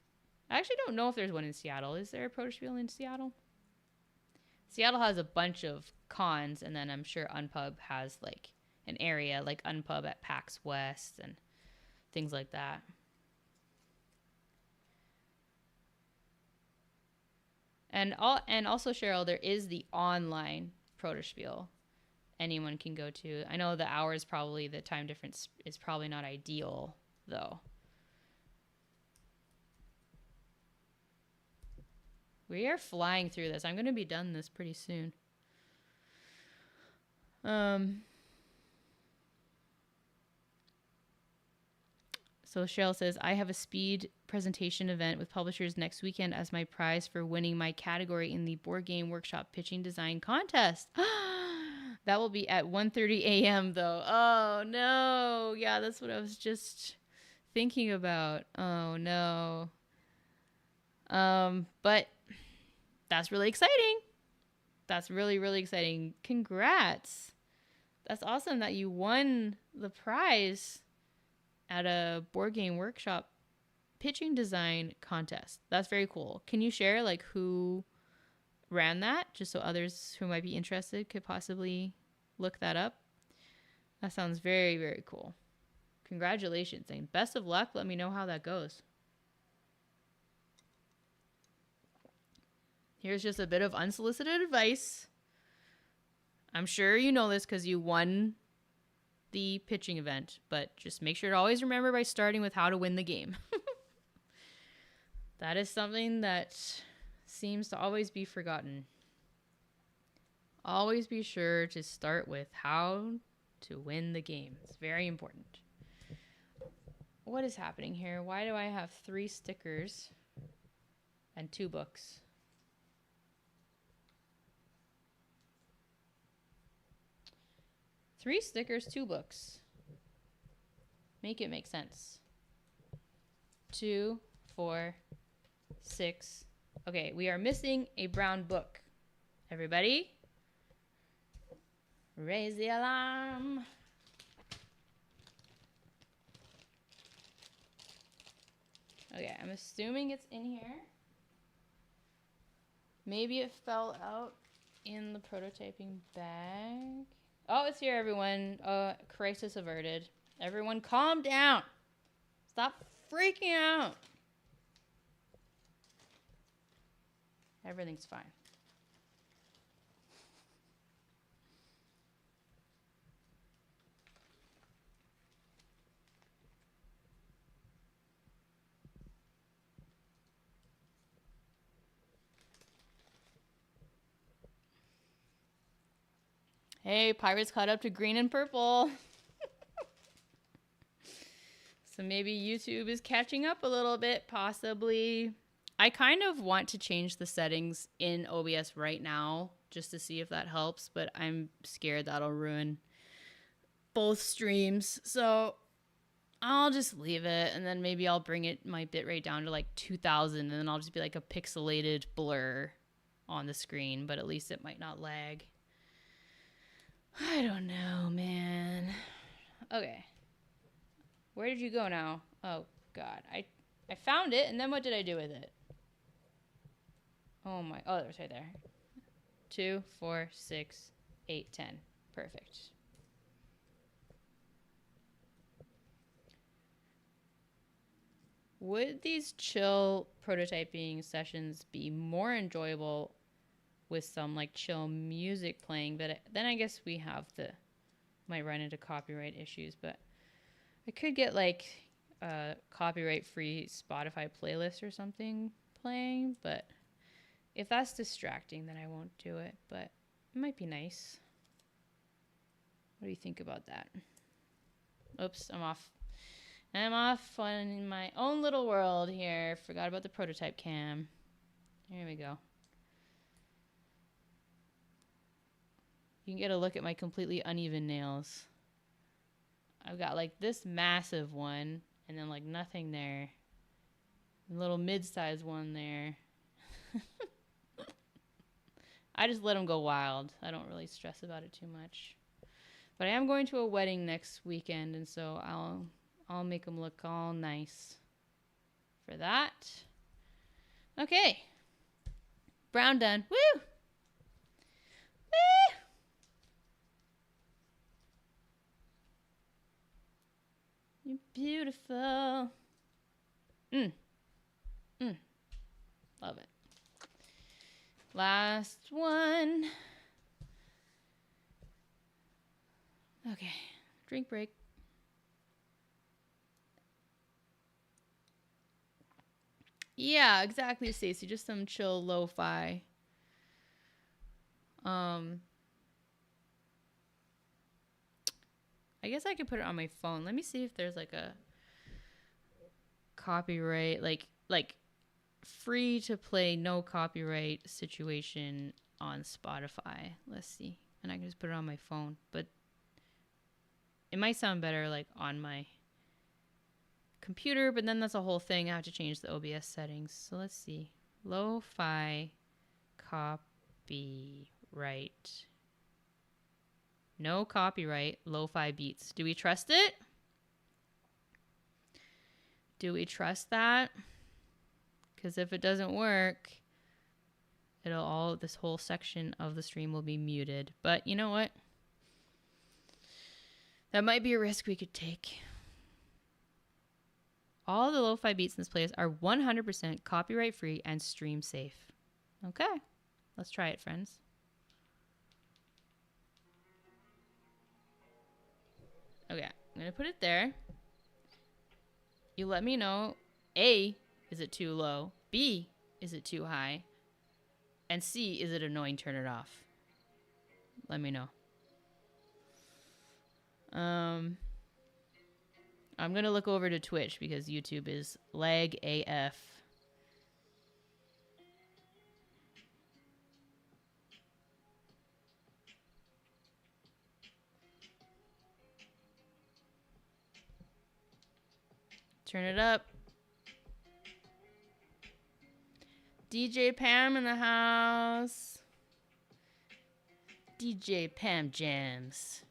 I actually don't know if there's one in Seattle. Is there a protospiel in Seattle? Seattle has a bunch of cons, and then I'm sure Unpub has like an area like Unpub at PAX West and things like that. And also, Cheryl, there is the online protospiel anyone can go to. I know the time difference is probably not ideal, though. We are flying through this. I'm going to be done this pretty soon. So Cheryl says, I have a speed presentation event with publishers next weekend as my prize for winning my category in the Board Game Workshop Pitching Design Contest. That will be at 1:30 a.m. though. Oh, no. Yeah, that's what I was just thinking about. Oh, no. But that's really exciting. That's really, really exciting. Congrats. That's awesome that you won the prize at a Board Game Workshop pitching design contest. That's very cool. Can you share like who ran that, just so others who might be interested could possibly look that up? That sounds very, very cool. Congratulations and best of luck. Let me know how that goes. Here's just a bit of unsolicited advice. I'm sure you know this because you won the pitching event, but just make sure to always remember by starting with how to win the game. That is something that seems to always be forgotten. Always be sure to start with how to win the game. It's very important. What is happening here? Why do I have 3 stickers and 2 books? Three stickers, 2 books. Make it make sense. 2, 4, 6. Okay, we are missing a brown book. Everybody, raise the alarm. Okay, I'm assuming it's in here. Maybe it fell out in the prototyping bag. Oh, it's here, everyone. Crisis averted. Everyone calm down. Stop freaking out. Everything's fine. Hey, Pirates caught up to green and purple. So maybe YouTube is catching up a little bit, possibly. I kind of want to change the settings in OBS right now just to see if that helps, but I'm scared that'll ruin both streams. So I'll just leave it, and then maybe I'll bring my bitrate down to like 2000, and then I'll just be like a pixelated blur on the screen, but at least it might not lag. I don't know, man. Okay. Where did you go now? Oh, God. I found it, and then what did I do with it? Oh, my. Oh, it was right there. 2, 4, 6, 8, 10. Perfect. Would these chill prototyping sessions be more enjoyable with some like chill music playing? But then I guess we might run into copyright issues, but I could get like a copyright free Spotify playlist or something playing, but if that's distracting, then I won't do it, but it might be nice. What do you think about that? Oops, I'm off. I'm off on my own little world here. Forgot about the prototype cam. Here we go. You can get a look at my completely uneven nails. I've got like this massive one and then like nothing there. A little mid-sized one there. I just let them go wild. I don't really stress about it too much. But I am going to a wedding next weekend, and so I'll make them look all nice for that. Okay. Brown done. Woo! Woo! You're beautiful. Love it. Last one. Okay. Drink break. Yeah, exactly, Stacey. Just some chill lo-fi. I guess I could put it on my phone. Let me see if there's like a copyright, like free to play, no copyright situation on Spotify. Let's see. And I can just put it on my phone, but it might sound better like on my computer, but then that's a whole thing. I have to change the OBS settings. So let's see. Lo-fi copyright. No copyright, lo-fi beats. Do we trust it? Do we trust that? Because if it doesn't work, this whole section of the stream will be muted. But you know what? That might be a risk we could take. All the lo-fi beats in this playlist are 100% copyright free and stream safe. Okay, let's try it, friends. Okay, I'm gonna put it there. You let me know, A, is it too low? B, is it too high? And C, is it annoying? Turn it off. Let me know. I'm gonna look over to Twitch because YouTube is lag AF. Turn it up. DJ Pam in the house. DJ Pam Jams.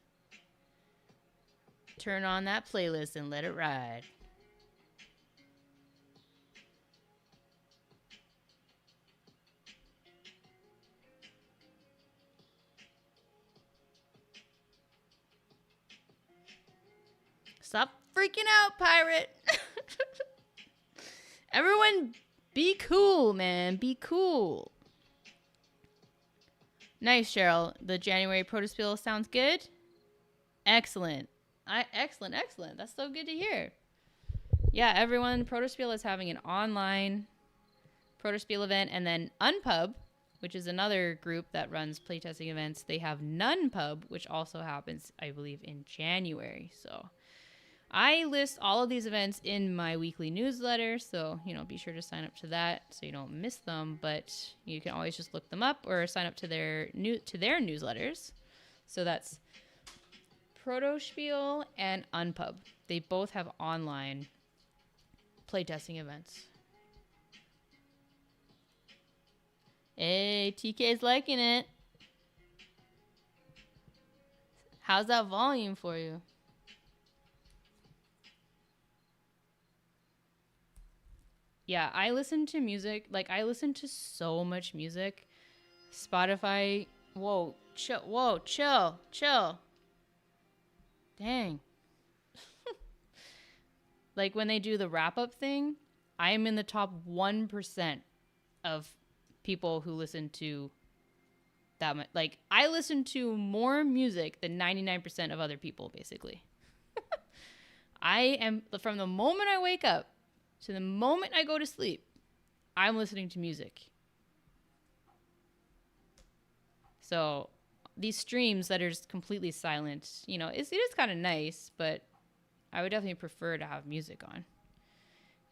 Turn on that playlist and let it ride. Stop freaking out, pirate. Everyone be cool, man. Be cool. Nice, Cheryl. The January Protospiel sounds good. Excellent. Excellent. That's so good to hear. Yeah, everyone, Protospiel is having an online Protospiel event, and then Unpub, which is another group that runs playtesting events, they have Nunpub, which also happens, I believe, in January. So I list all of these events in my weekly newsletter, so, be sure to sign up to that so you don't miss them, but you can always just look them up or sign up to their newsletters. So that's Protospiel and Unpub. They both have online playtesting events. Hey, TK's liking it. How's that volume for you? Yeah, I listen to music. Like, I listen to so much music. Spotify. Whoa, chill. Dang. Like, when they do the wrap-up thing, I'm in the top 1% of people who listen to that much. Like, I listen to more music than 99% of other people, basically. I am, from the moment I wake up to the moment I go to sleep, I'm listening to music. So these streams that are just completely silent, it is kind of nice, but I would definitely prefer to have music on.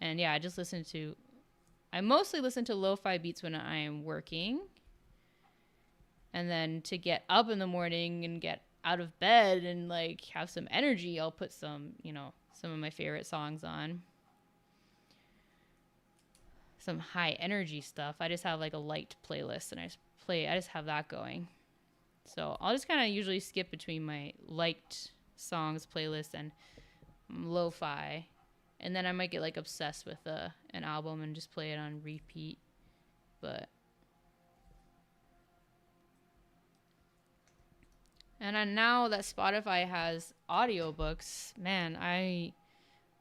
And yeah, I mostly listen to lo-fi beats when I am working. And then to get up in the morning and get out of bed and like have some energy, I'll put some of my favorite songs on. Some high energy stuff. I just have like a light playlist and I just have that going. So I'll just kind of usually skip between my liked songs playlist and lo-fi. And then I might get like obsessed with an album and just play it on repeat. But and now that Spotify has audiobooks, man,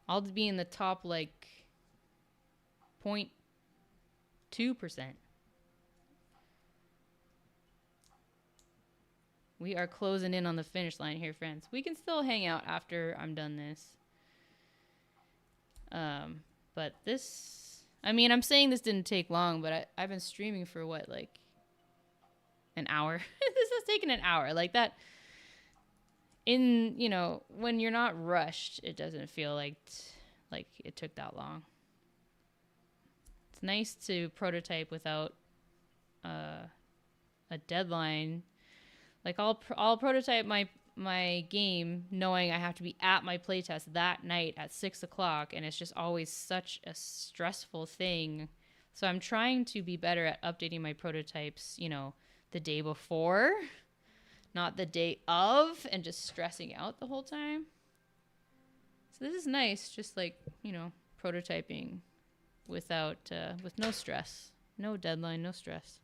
I'll be in the top like 0.2%. We are closing in on the finish line here, friends. We can still hang out after I'm done this. But this, I'm saying this didn't take long, but I've been streaming for what, like an hour? This has taken an hour. Like that, when you're not rushed, it doesn't feel like it took that long. It's nice to prototype without a deadline. Like I'll prototype my game knowing I have to be at my playtest that night at 6:00, and it's just always such a stressful thing. So I'm trying to be better at updating my prototypes, the day before, not the day of, and just stressing out the whole time. So this is nice, just like, prototyping with no stress, no deadline, no stress.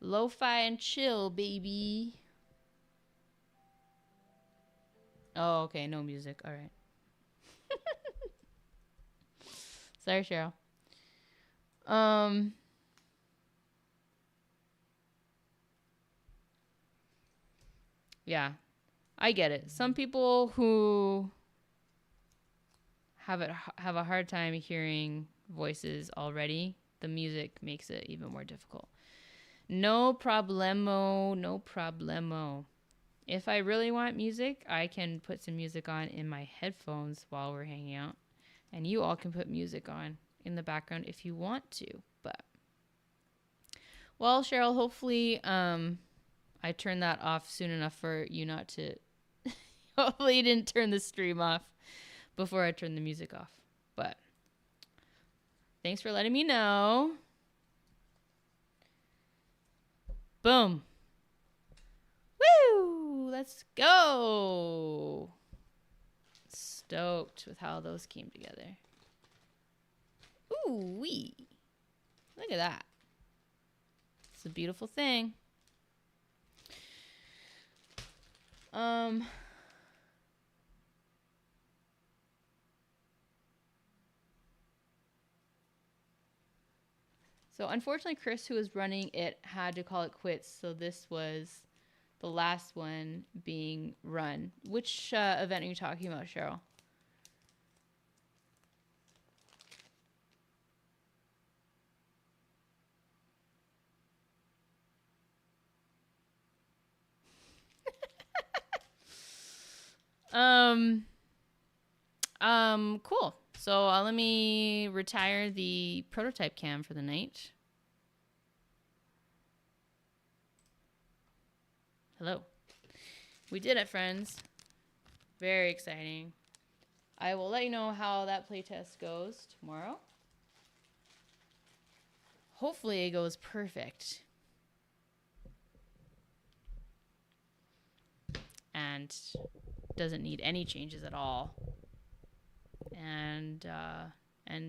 Lo-fi and chill, baby. Oh, okay, no music. All right. Sorry, Cheryl. Yeah, I get it. Some people who have a hard time hearing voices already, the music makes it even more difficult. No problemo. If I really want music, I can put some music on in my headphones while we're hanging out. And you all can put music on in the background if you want to. But, well, Cheryl, hopefully I turned that off soon enough for you not to... Hopefully you didn't turn the stream off before I turned the music off. But thanks for letting me know. Boom. Woo! Let's go. Stoked with how those came together. Ooh wee. Look at that. It's a beautiful thing. So unfortunately, Chris, who was running it, had to call it quits. So this was the last one being run. Which event are you talking about, Cheryl? Um, cool. So let me retire the prototype cam for the night. Hello. We did it, friends. Very exciting. I will let you know how that playtest goes tomorrow. Hopefully it goes perfect. And doesn't need any changes at all. And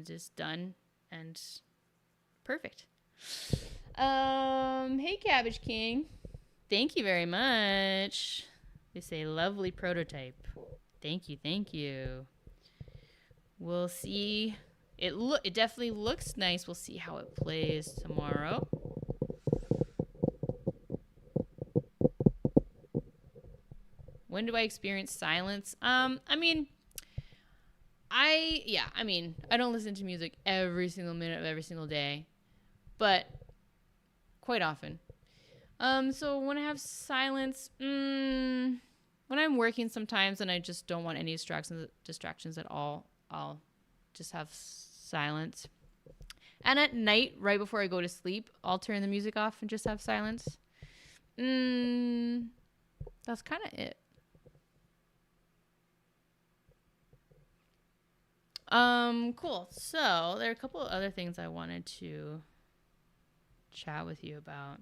is done and perfect. Hey Cabbage King. Thank you very much. It's a lovely prototype. Thank you, thank you. We'll see. It definitely looks nice. We'll see how it plays tomorrow. When do I experience silence? I don't listen to music every single minute of every single day, but quite often. So when I have silence, when I'm working sometimes and I just don't want any distractions at all, I'll just have silence. And at night, right before I go to sleep, I'll turn the music off and just have silence. That's kind of it. Cool. So there are a couple of other things I wanted to chat with you about.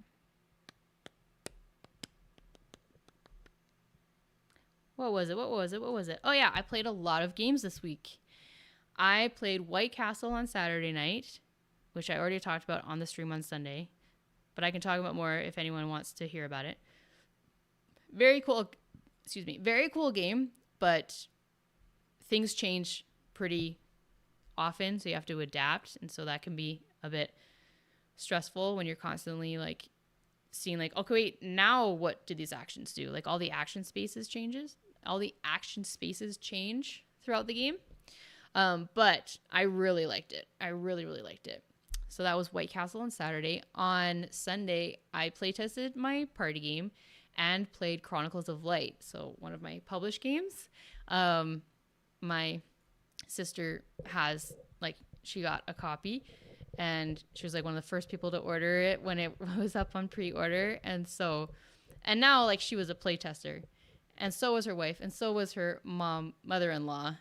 What was it? Oh yeah, I played a lot of games this week. I played White Castle on Saturday night, which I already talked about on the stream on Sunday, but I can talk about more if anyone wants to hear about it. Very cool game, but things change pretty often, so you have to adapt, and so that can be a bit stressful when you're constantly like seeing like, okay, wait, now what did these actions do? Like all the action spaces change throughout the game. But I really liked it. I really, really liked it. So that was White Castle on Saturday. On Sunday, I playtested my party game and played Chronicles of Light. So one of my published games. My sister has, like, she got a copy and she was like one of the first people to order it when it was up on pre-order. And now like she was a playtester, and so was her wife, and so was her mother-in-law.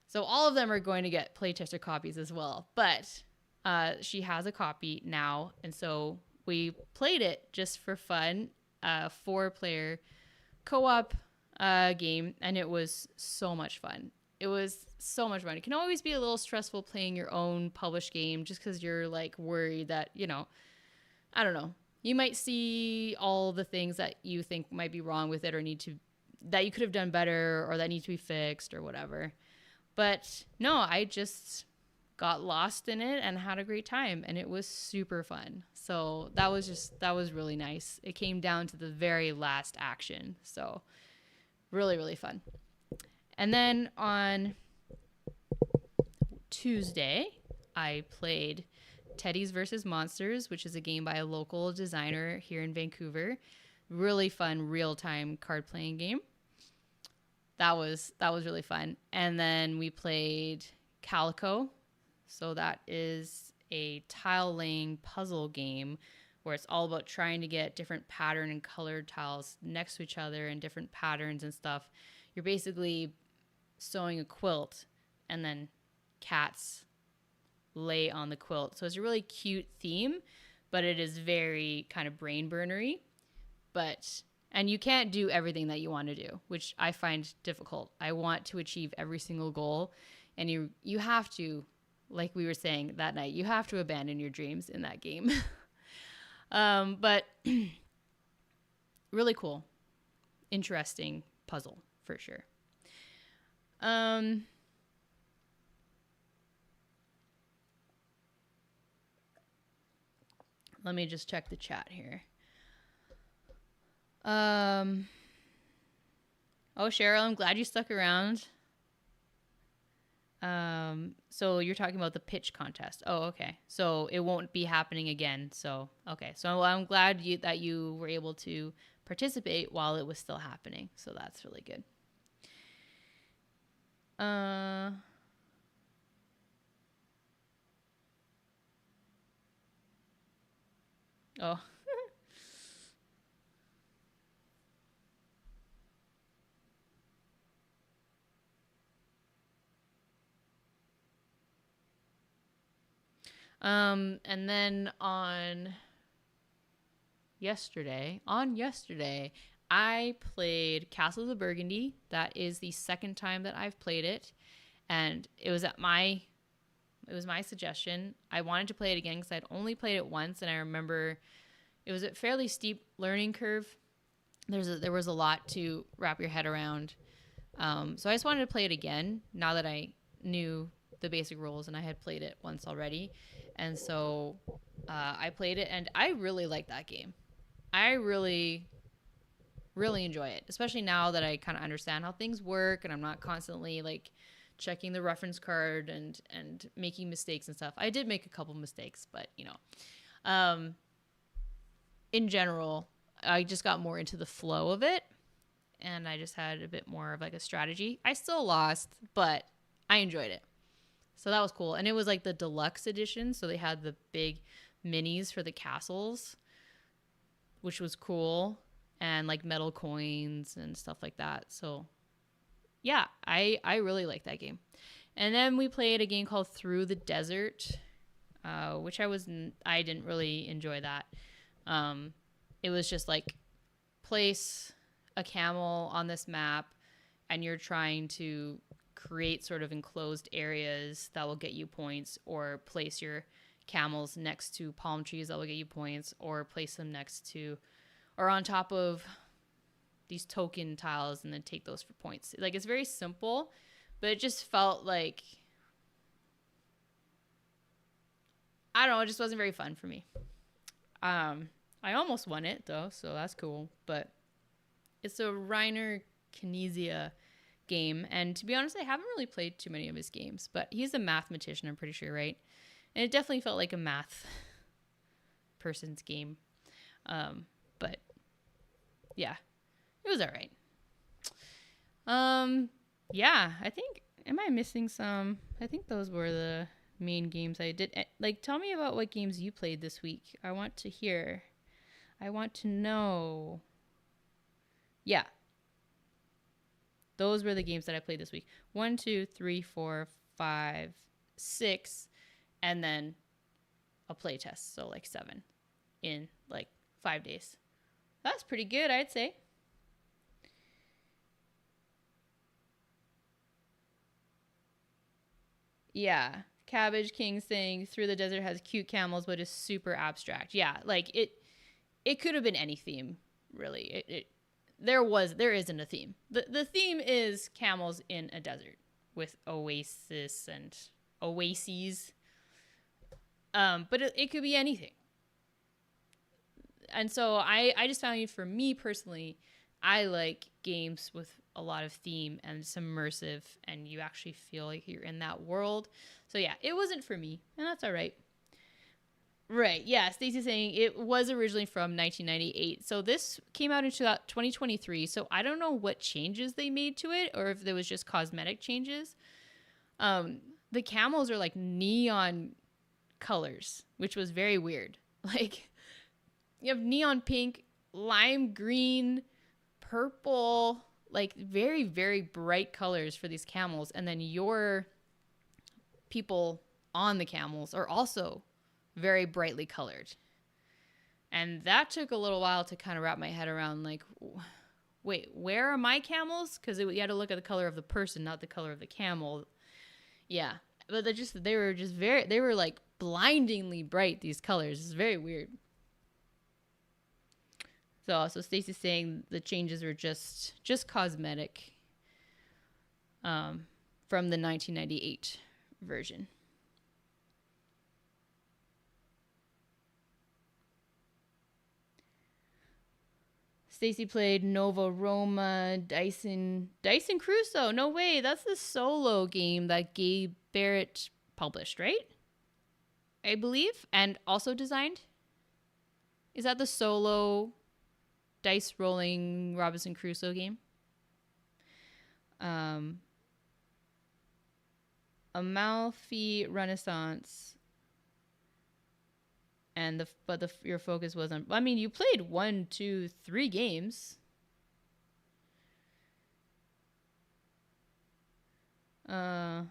So all of them are going to get playtester copies as well. But she has a copy now, and so we played it just for fun, 4-player co-op game, and it was so much fun. It can always be a little stressful playing your own published game just because you're like worried that, I don't know, you might see all the things that you think might be wrong with it or that you could have done better or that need to be fixed or whatever. But no, I just got lost in it and had a great time, and it was super fun. So that was really nice. It came down to the very last action. So really, really fun. And then on Tuesday, I played Teddy's versus Monsters, which is a game by a local designer here in Vancouver. Really fun, real-time card-playing game. That was really fun. And then we played Calico. So that is a tile-laying puzzle game where it's all about trying to get different pattern and colored tiles next to each other and different patterns and stuff. You're basically sewing a quilt, and then cats lay on the quilt. So it's a really cute theme, but it is very kind of brain burnery. And you can't do everything that you want to do, which I find difficult. I want to achieve every single goal, and you have to, like we were saying that night, you have to abandon your dreams in that game. But really cool, interesting puzzle for sure. Let me just check the chat here. Oh, Cheryl, I'm glad you stuck around. So you're talking about the pitch contest. Oh, okay. So it won't be happening again. So, okay. So I'm glad that you were able to participate while it was still happening. So that's really good. Oh. And then on yesterday, I played Castles of Burgundy. That is the second time that I've played it, and it was my suggestion. I wanted to play it again because I'd only played it once, and I remember it was a fairly steep learning curve. There was a lot to wrap your head around. So I just wanted to play it again now that I knew the basic rules and I had played it once already. And so I played it, and I really like that game. I really, really enjoy it, especially now that I kind of understand how things work and I'm not constantly like checking the reference card and making mistakes and stuff. I did make a couple mistakes, but in general, I just got more into the flow of it, and I just had a bit more of like a strategy. I still lost, but I enjoyed it. So that was cool. And it was like the deluxe edition, so they had the big minis for the castles, which was cool, and like metal coins and stuff like that. So yeah, I really like that game. And then we played a game called Through the Desert, which I didn't really enjoy that. It was just like place a camel on this map, and you're trying to create sort of enclosed areas that will get you points, or place your camels next to palm trees that will get you points, or place them next to or on top of these token tiles and then take those for points. Like, it's very simple, but it just felt like, I don't know, it just wasn't very fun for me. I almost won it though, so that's cool, but it's a Reiner Knizia game, and to be honest, I haven't really played too many of his games, but he's a mathematician, I'm pretty sure, right? And it definitely felt like a math person's game. But yeah, it was all right. Yeah, I think, am I missing some? I think those were the main games I did. Like, tell me about what games you played this week. I want to hear. I want to know. Yeah. Those were the games that I played this week. 1, 2, 3, 4, 5, 6, and then a playtest. So like 7 in like 5 days. That's pretty good, I'd say. Yeah. Cabbage King saying Through the Desert has cute camels, but is super abstract. Yeah, like it could have been any theme, really. There isn't a theme. The theme is camels in a desert with oases. But it could be anything. And so I just found, for me personally, I like games with a lot of theme and it's immersive, and you actually feel like you're in that world. So yeah, it wasn't for me, and that's all right. Right. Yeah. Stacey's saying it was originally from 1998. So this came out in 2023. So I don't know what changes they made to it, or if there was just cosmetic changes. The camels are like neon colors, which was very weird. Like, you have neon pink, lime green, purple, like very, very bright colors for these camels. And then your people on the camels are also very brightly colored. And that took a little while to kind of wrap my head around, like, wait, where are my camels? Because you had to look at the color of the person, not the color of the camel. Yeah. But they were like blindingly bright, these colors. It's very weird. So Stacey's saying the changes were just cosmetic, from the 1998 version. Stacy played Nova Roma, Dyson Crusoe. No way, that's the solo game that Gabe Barrett published, right? I believe, and also designed. Is that the solo dice rolling Robinson Crusoe game? Amalfi Renaissance, and your focus was on. I mean, you played 1, 2, 3 games. Oh,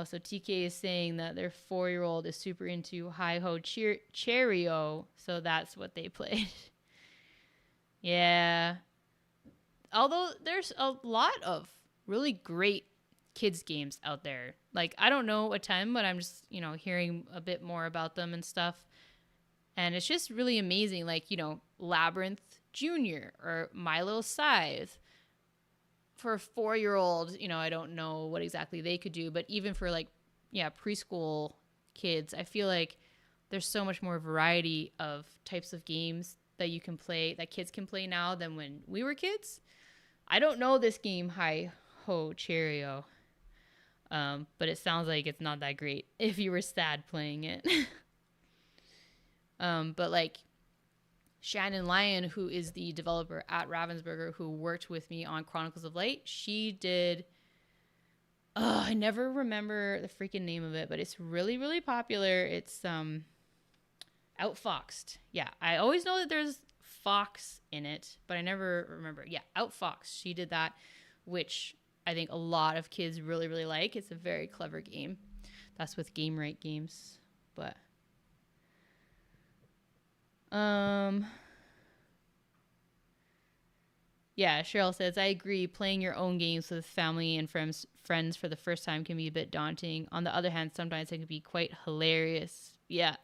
so TK is saying that their 4-year-old is super into Hi Ho Cheerio, so that's what they played. Yeah. Although there's a lot of really great kids games out there. Like, I don't know a ton, but I'm just, hearing a bit more about them and stuff. And it's just really amazing. Like, Labyrinth Junior or My Little Scythe. For a 4-year-old, I don't know what exactly they could do, but even for preschool kids, I feel like there's so much more variety of types of games that you can play, that kids can play now than when we were kids. I don't know this game, Hi Ho Cheerio, but it sounds like it's not that great if you were sad playing it. But Shannon Lyon, who is the developer at Ravensburger, who worked with me on Chronicles of Light, she did. I never remember the freaking name of it, but it's really, really popular. It's Outfoxed. Yeah, I always know that there's Fox in it, but I never remember. Yeah, Outfoxed. She did that, which I think a lot of kids really, really like. It's a very clever game. That's with Game Right Games, but. Yeah, Cheryl says, I agree. Playing your own games with family and friends for the first time can be a bit daunting. On the other hand, sometimes it can be quite hilarious. Yeah.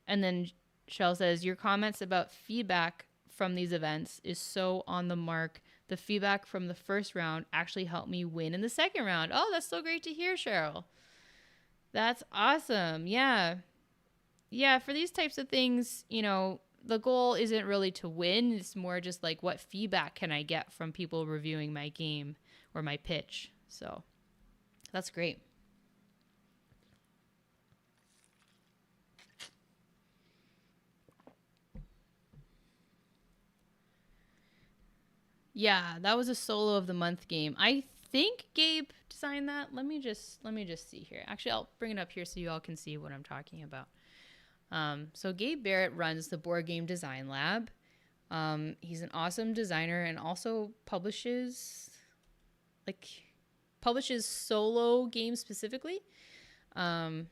And then Cheryl says, your comments about feedback from these events is so on the mark. The feedback from the first round actually helped me win in the second round. Oh, that's so great to hear, Cheryl. That's awesome. Yeah. Yeah, for these types of things, the goal isn't really to win. It's more just like, what feedback can I get from people reviewing my game or my pitch? So that's great. Yeah, that was a solo of the month game. I think Gabe designed that. Let me just see here. Actually, I'll bring it up here so you all can see what I'm talking about. So Gabe Barrett runs the Board Game Design Lab. He's an awesome designer and also publishes solo games specifically. Let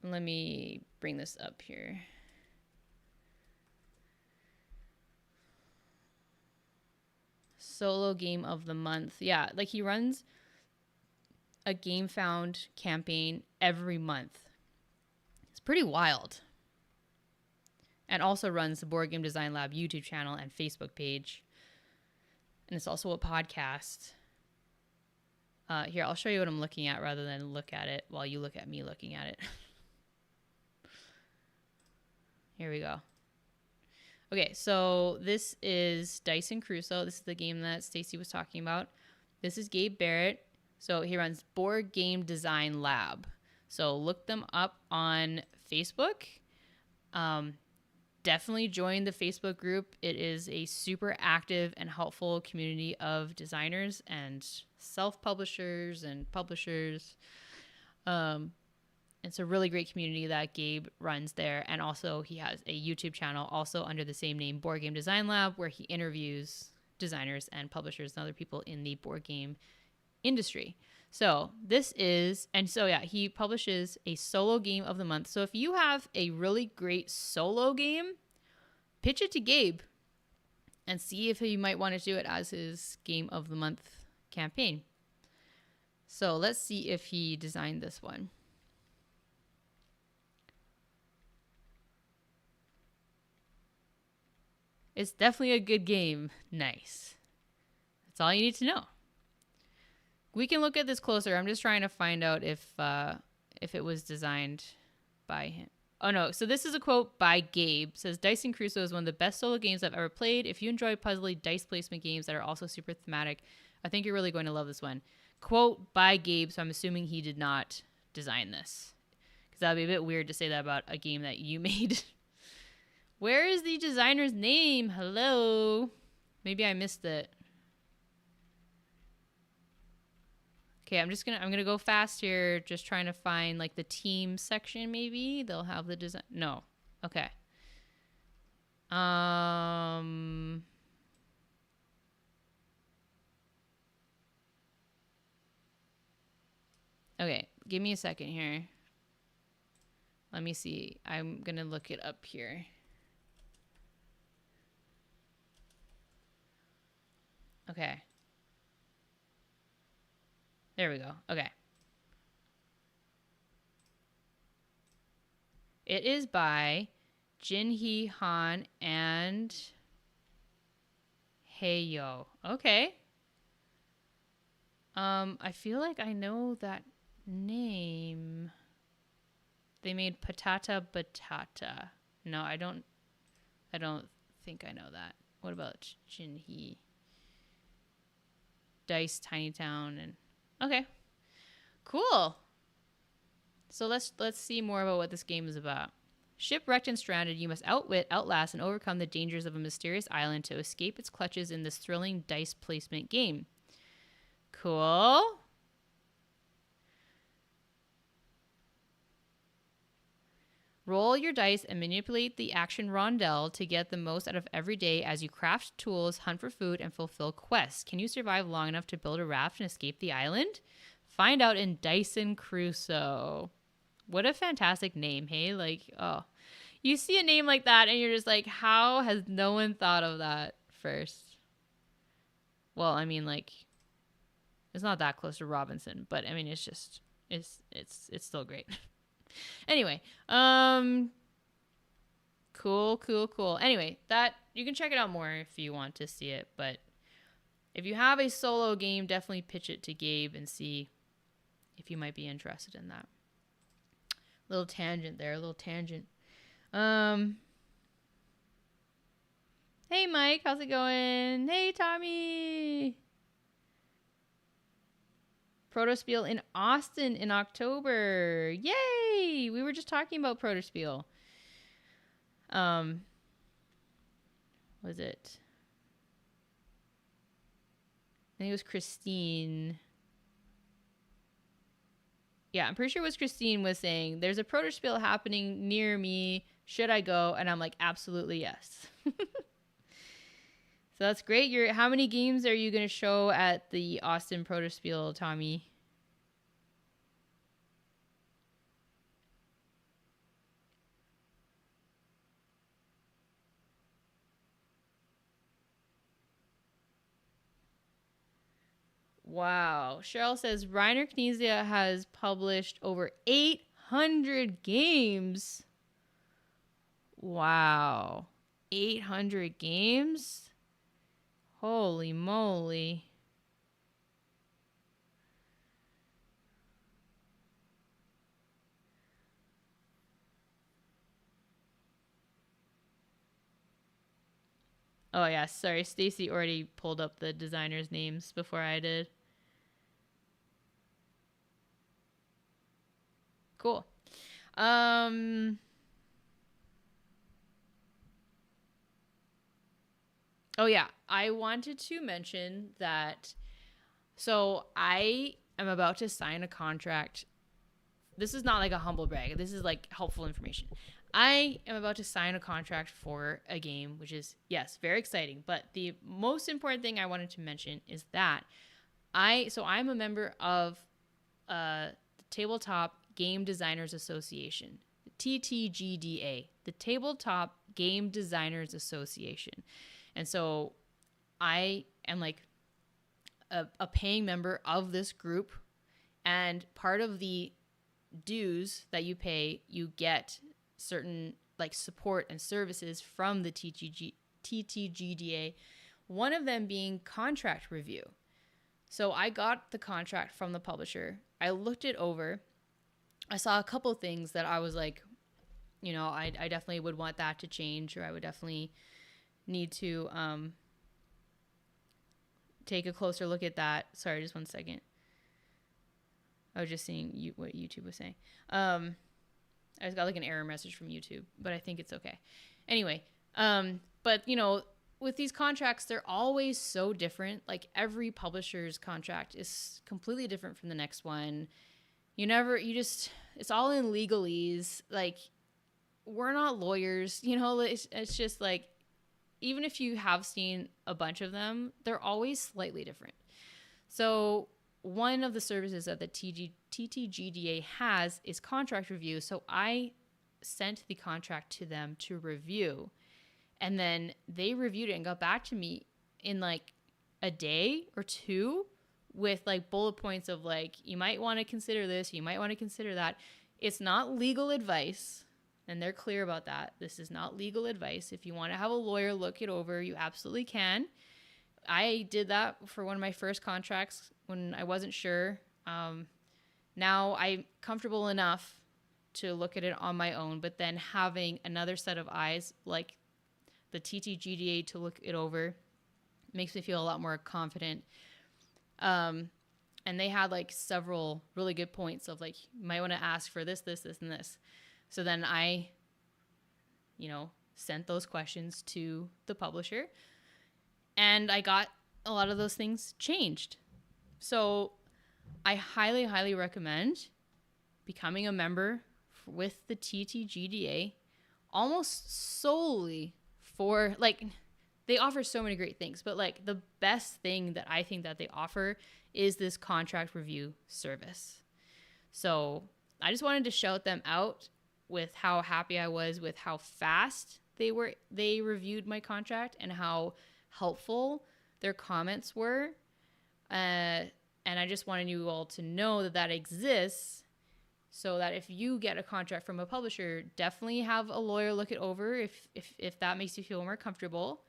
me bring this up here. Solo game of the month. Yeah, he runs a Game Found campaign every month. It's pretty wild. And also runs the Board Game Design Lab YouTube channel and Facebook page. And it's also a podcast. Here, I'll show you what I'm looking at rather than look at it while you look at me looking at it. Here we go. Okay, so this is Dyson Crusoe. This is the game that Stacy was talking about. This is Gabe Barrett. So he runs Board Game Design Lab. So look them up on Facebook. Definitely join the Facebook group. It is a super active and helpful community of designers and self-publishers and publishers. It's a really great community that Gabe runs there. And also he has a YouTube channel also under the same name, Board Game Design Lab, where he interviews designers and publishers and other people in the board game industry. So he publishes a solo game of the month. So if you have a really great solo game, pitch it to Gabe and see if he might want to do it as his game of the month campaign. So let's see if he designed this one. It's definitely a good game. Nice. That's all you need to know. We can look at this closer. I'm just trying to find out if it was designed by him. Oh no, so this is a quote by Gabe. It says Dice and Crusoe is one of the best solo games I've ever played. If you enjoy puzzly dice placement games that are also super thematic, I think you're really going to love this one. Quote by Gabe, so I'm assuming he did not design this. Because that would be a bit weird to say that about a game that you made. Where is the designer's name? Hello? Maybe I missed it. Okay, I'm gonna go fast here, just trying to find like the team section. Maybe they'll have the design. No, okay. Okay, give me a second here. Let me see. I'm gonna look it up here. Okay. There we go. Okay. It is by Jinhee Han and Heyo. Okay. I feel like I know that name. They made Patata Batata. No, I don't think I know that. What about Jinhee? Dice Tiny Town and okay. Cool. So let's see more about what this game is about. Shipwrecked and stranded, you must outwit, outlast, and overcome the dangers of a mysterious island to escape its clutches in this thrilling dice placement game. Cool. Roll your dice and manipulate the action rondelle to get the most out of every day as you craft tools, hunt for food, and fulfill quests. Can you survive long enough to build a raft and escape the island? Find out in Dyson Crusoe. What a fantastic name, hey? Like, oh. You see a name like that and you're just like, how has no one thought of that first? Well, I mean, like, it's not that close to Robinson, but I mean, it's just, it's still great. Anyway, cool. Anyway, that you can check it out more if you want to see it, but if you have a solo game, definitely pitch it to Gabe and see if you might be interested in that. Little tangent there, Hey Mike, how's it going? Hey Tommy. Protospiel in Austin in October. Yay! We were just talking about Protospiel. Was it? I think it was Christine. Yeah, I'm pretty sure it was Christine was saying, there's a Protospiel happening near me. Should I go? And I'm like, absolutely yes. So that's great. How many games are you going to show at the Austin Protospiel, Tommy? Wow. Cheryl says Reiner Knizia has published over 800 games. Wow. 800 games? Holy moly. Oh yeah, sorry. Stacy already pulled up the designers' names before I did. Cool. Oh yeah, I wanted to mention that. So I am about to sign a contract. This is not like a humble brag. This is like helpful information. I am about to sign a contract for a game, which is, yes, very exciting. But the most important thing I wanted to mention is that I'm a member of the Tabletop Game Designers Association, the TTGDA, the Tabletop Game Designers Association. And so I am like a paying member of this group, and part of the dues that you pay, you get certain like support and services from the TTGDA, one of them being contract review. So I got the contract from the publisher. I looked it over. I saw a couple things that I was like, I definitely would want that to change, or I would definitely need to take a closer look at that. Sorry, just one second. I was just seeing what YouTube was saying. I just got like an error message from YouTube, but I think it's okay. Anyway, but with these contracts, they're always so different. Like every publisher's contract is completely different from the next one. It's all in legalese. Like, we're not lawyers, it's just like, even if you have seen a bunch of them, they're always slightly different. So one of the services that the TTGDA has is contract review. So I sent the contract to them to review, and then they reviewed it and got back to me in like a day or two with like bullet points of like, you might want to consider this, you might want to consider that. It's not legal advice, and they're clear about that. This is not legal advice. If you want to have a lawyer look it over, you absolutely can. I did that for one of my first contracts when I wasn't sure. Now I'm comfortable enough to look at it on my own, but then having another set of eyes like the TTGDA to look it over makes me feel a lot more confident. And they had like several really good points of like, you might want to ask for this, this, this, and this. So then I, sent those questions to the publisher, and I got a lot of those things changed. So I highly, highly recommend becoming a member with the TTGDA almost solely for, like, they offer so many great things, but like the best thing that I think that they offer is this contract review service. So I just wanted to shout them out with how happy I was with how fast they reviewed my contract and how helpful their comments were. And I just wanted you all to know that exists, so that if you get a contract from a publisher, definitely have a lawyer look it over if that makes you feel more comfortable.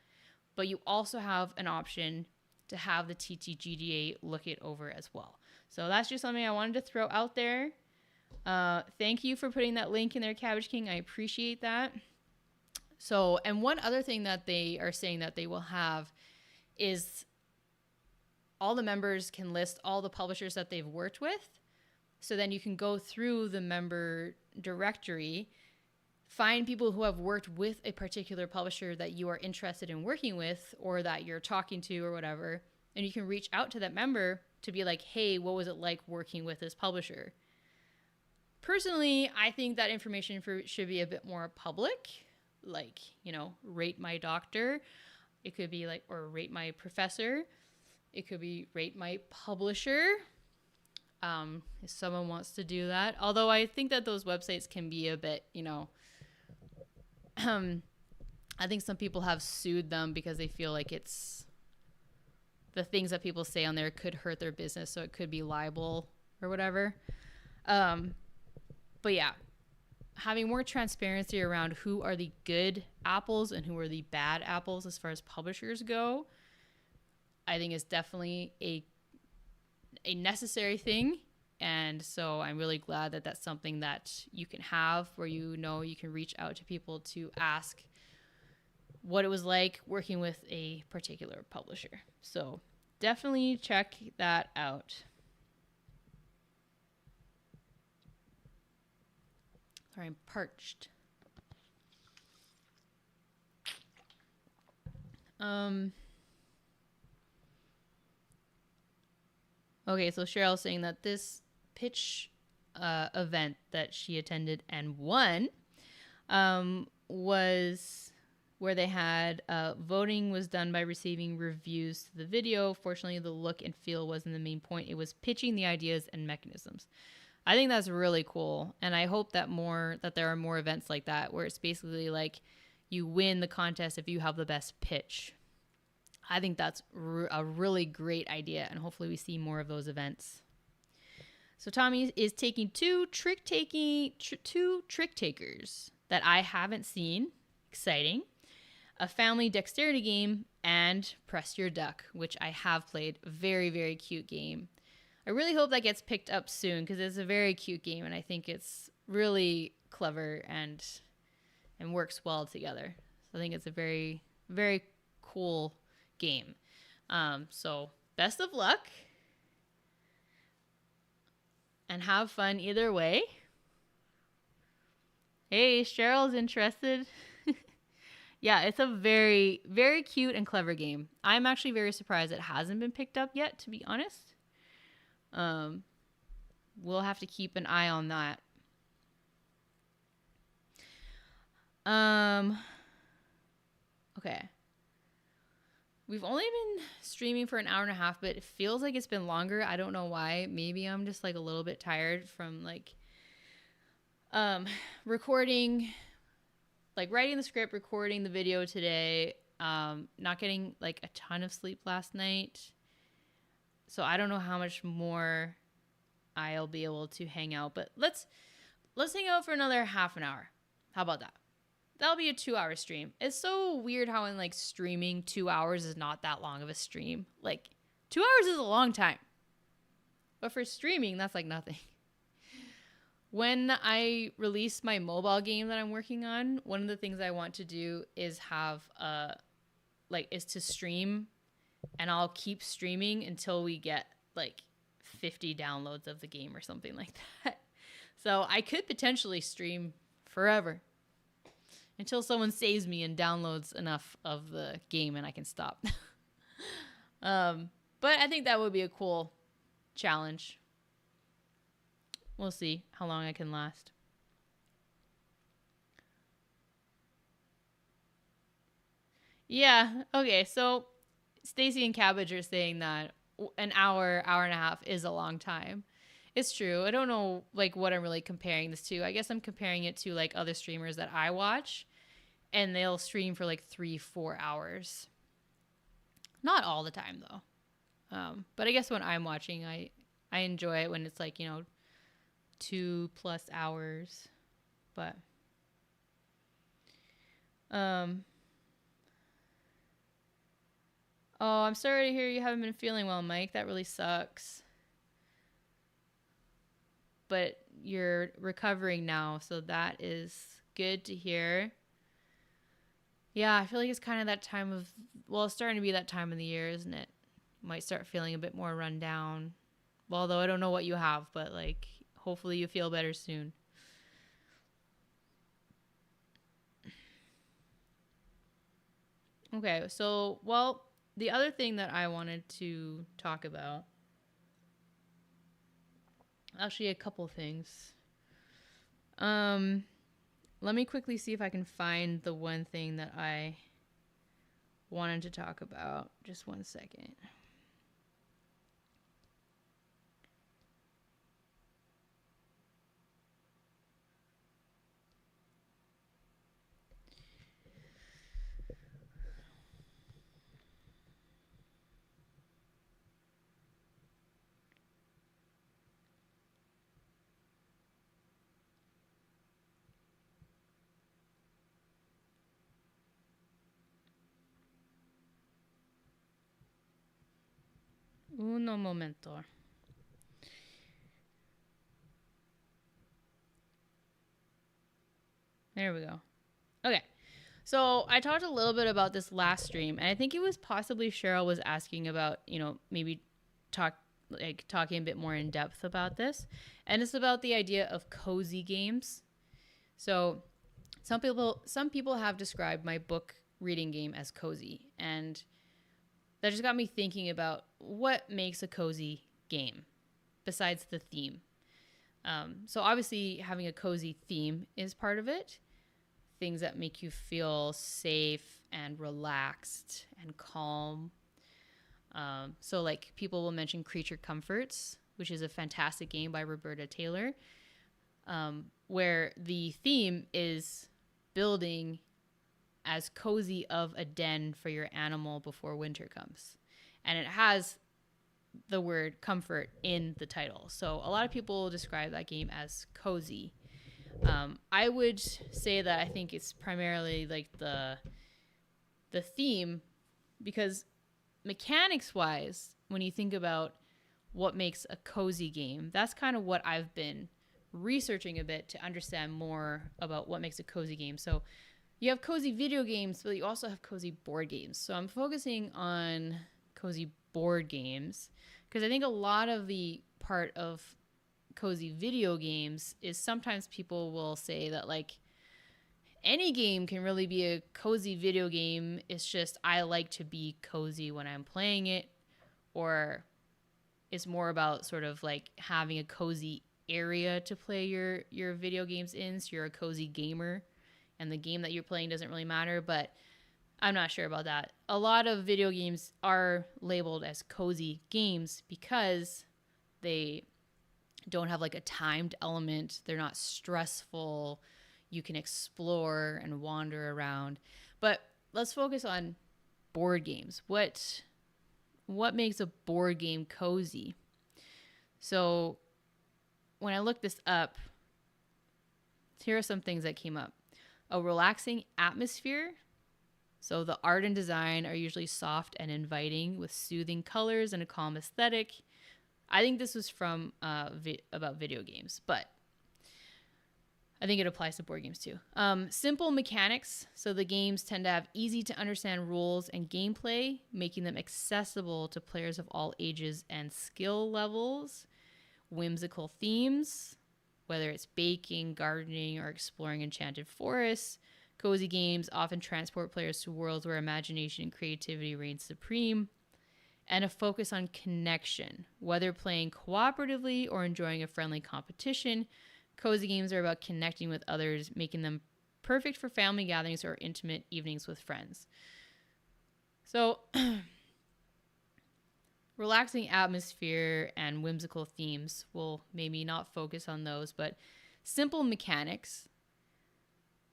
But you also have an option to have the TTGDA look it over as well. So that's just something I wanted to throw out there. Thank you for putting that link in there, Cabbage King. I appreciate that. So, and one other thing that they are saying that they will have is all the members can list all the publishers that they've worked with. So then you can go through the member directory, find people who have worked with a particular publisher that you are interested in working with or that you're talking to or whatever. And you can reach out to that member to be like, hey, what was it like working with this publisher? Personally, I think that information should be a bit more public, like, rate my doctor. It could be like, or rate my professor. It could be rate my publisher. If someone wants to do that. Although I think that those websites can be a bit, I think some people have sued them because they feel like it's the things that people say on there could hurt their business. So it could be libel or whatever. But yeah, having more transparency around who are the good apples and who are the bad apples as far as publishers go, I think is definitely a necessary thing. And so I'm really glad that that's something that you can have where you can reach out to people to ask what it was like working with a particular publisher. So definitely check that out. Sorry, I'm parched. Okay, so Cheryl's saying that this pitch event that she attended and won was where they had voting was done by receiving reviews to the video. Fortunately, the look and feel wasn't the main point. It was pitching the ideas and mechanisms. I think that's really cool, and I hope that there are more events like that where it's basically like you win the contest if you have the best pitch. I think that's a really great idea, and hopefully we see more of those events. So Tommy is taking two trick takers that I haven't seen. Exciting. a family dexterity game, and Press Your Duck, which I have played. Very, very cute game. I really hope that gets picked up soon because it's a very cute game, and I think it's really clever and works well together. So I think it's a very, very cool game. So best of luck and have fun either way. Hey, Cheryl's interested. Yeah, it's a very, very cute and clever game. I'm actually very surprised it hasn't been picked up yet, to be honest. We'll have to keep an eye on that. Okay. We've only been streaming for an hour and a half, but it feels like it's been longer. I don't know why. Maybe I'm just like a little bit tired from like recording, like writing the script, recording the video today, not getting like a ton of sleep last night. So I don't know how much more I'll be able to hang out, but let's hang out for another half an hour. How about that? That'll be a 2-hour stream. It's so weird how in like streaming 2 hours is not that long of a stream. Like 2 hours is a long time. But for streaming, that's like nothing. When I release my mobile game that I'm working on, one of the things I want to do is have is to stream, and I'll keep streaming until we get like 50 downloads of the game or something like that. So I could potentially stream forever until someone saves me and downloads enough of the game and I can stop. But I think that would be a cool challenge. We'll see how long I can last. Yeah, okay, so Stacy and Cabbage are saying that an hour, hour and a half is a long time. It's true. I don't know like what I'm really comparing this to. I guess I'm comparing it to like other streamers that I watch, and they'll stream for like 3-4 hours. Not all the time though. But I guess when I'm watching, I enjoy it when it's like, 2+ hours. But oh, I'm sorry to hear you haven't been feeling well, Mike. That really sucks. But you're recovering now, so that is good to hear. Yeah, I feel like it's kind of that time of, well, it's starting to be that time of the year, isn't it? You might start feeling a bit more run down. Well, although I don't know what you have, but like, hopefully you feel better soon. Okay, so, well, the other thing that I wanted to talk about, actually a couple things. Let me quickly see if I can find the one thing that I wanted to talk about. Just one second. Uno momento. There we go. Okay. So I talked a little bit about this last stream, and I think it was possibly Cheryl was asking about, maybe talking a bit more in depth about this. And it's about the idea of cozy games. So some people have described my book reading game as cozy, and that just got me thinking about what makes a cozy game besides the theme. So obviously having a cozy theme is part of it. Things that make you feel safe and relaxed and calm. So like people will mention Creature Comforts, which is a fantastic game by Roberta Taylor, where the theme is building as cozy of a den for your animal before winter comes. And it has the word comfort in the title. So a lot of people describe that game as cozy. I would say that I think it's primarily like the the theme, because mechanics wise, when you think about what makes a cozy game, that's kind of what I've been researching a bit to understand more about what makes a cozy game. So you have cozy video games, but you also have cozy board games. So I'm focusing on cozy board games because I think a lot of the part of cozy video games is sometimes people will say that like any game can really be a cozy video game. It's just I like to be cozy when I'm playing it, or it's more about sort of like having a cozy area to play your video games in. So you're a cozy gamer and the game that you're playing doesn't really matter, but I'm not sure about that. A lot of video games are labeled as cozy games because they don't have like a timed element. They're not stressful. You can explore and wander around. But let's focus on board games. What makes a board game cozy? So when I looked this up, here are some things that came up. A relaxing atmosphere. So the art and design are usually soft and inviting with soothing colors and a calm aesthetic. I think this was from about video games, but I think it applies to board games too. Simple mechanics. So the games tend to have easy to understand rules and gameplay, making them accessible to players of all ages and skill levels. Whimsical themes, whether it's baking, gardening, or exploring enchanted forests. Cozy games often transport players to worlds where imagination and creativity reign supreme. And a focus on connection, whether playing cooperatively or enjoying a friendly competition. Cozy games are about connecting with others, making them perfect for family gatherings or intimate evenings with friends. So, relaxing atmosphere and whimsical themes, will maybe not focus on those, but simple mechanics.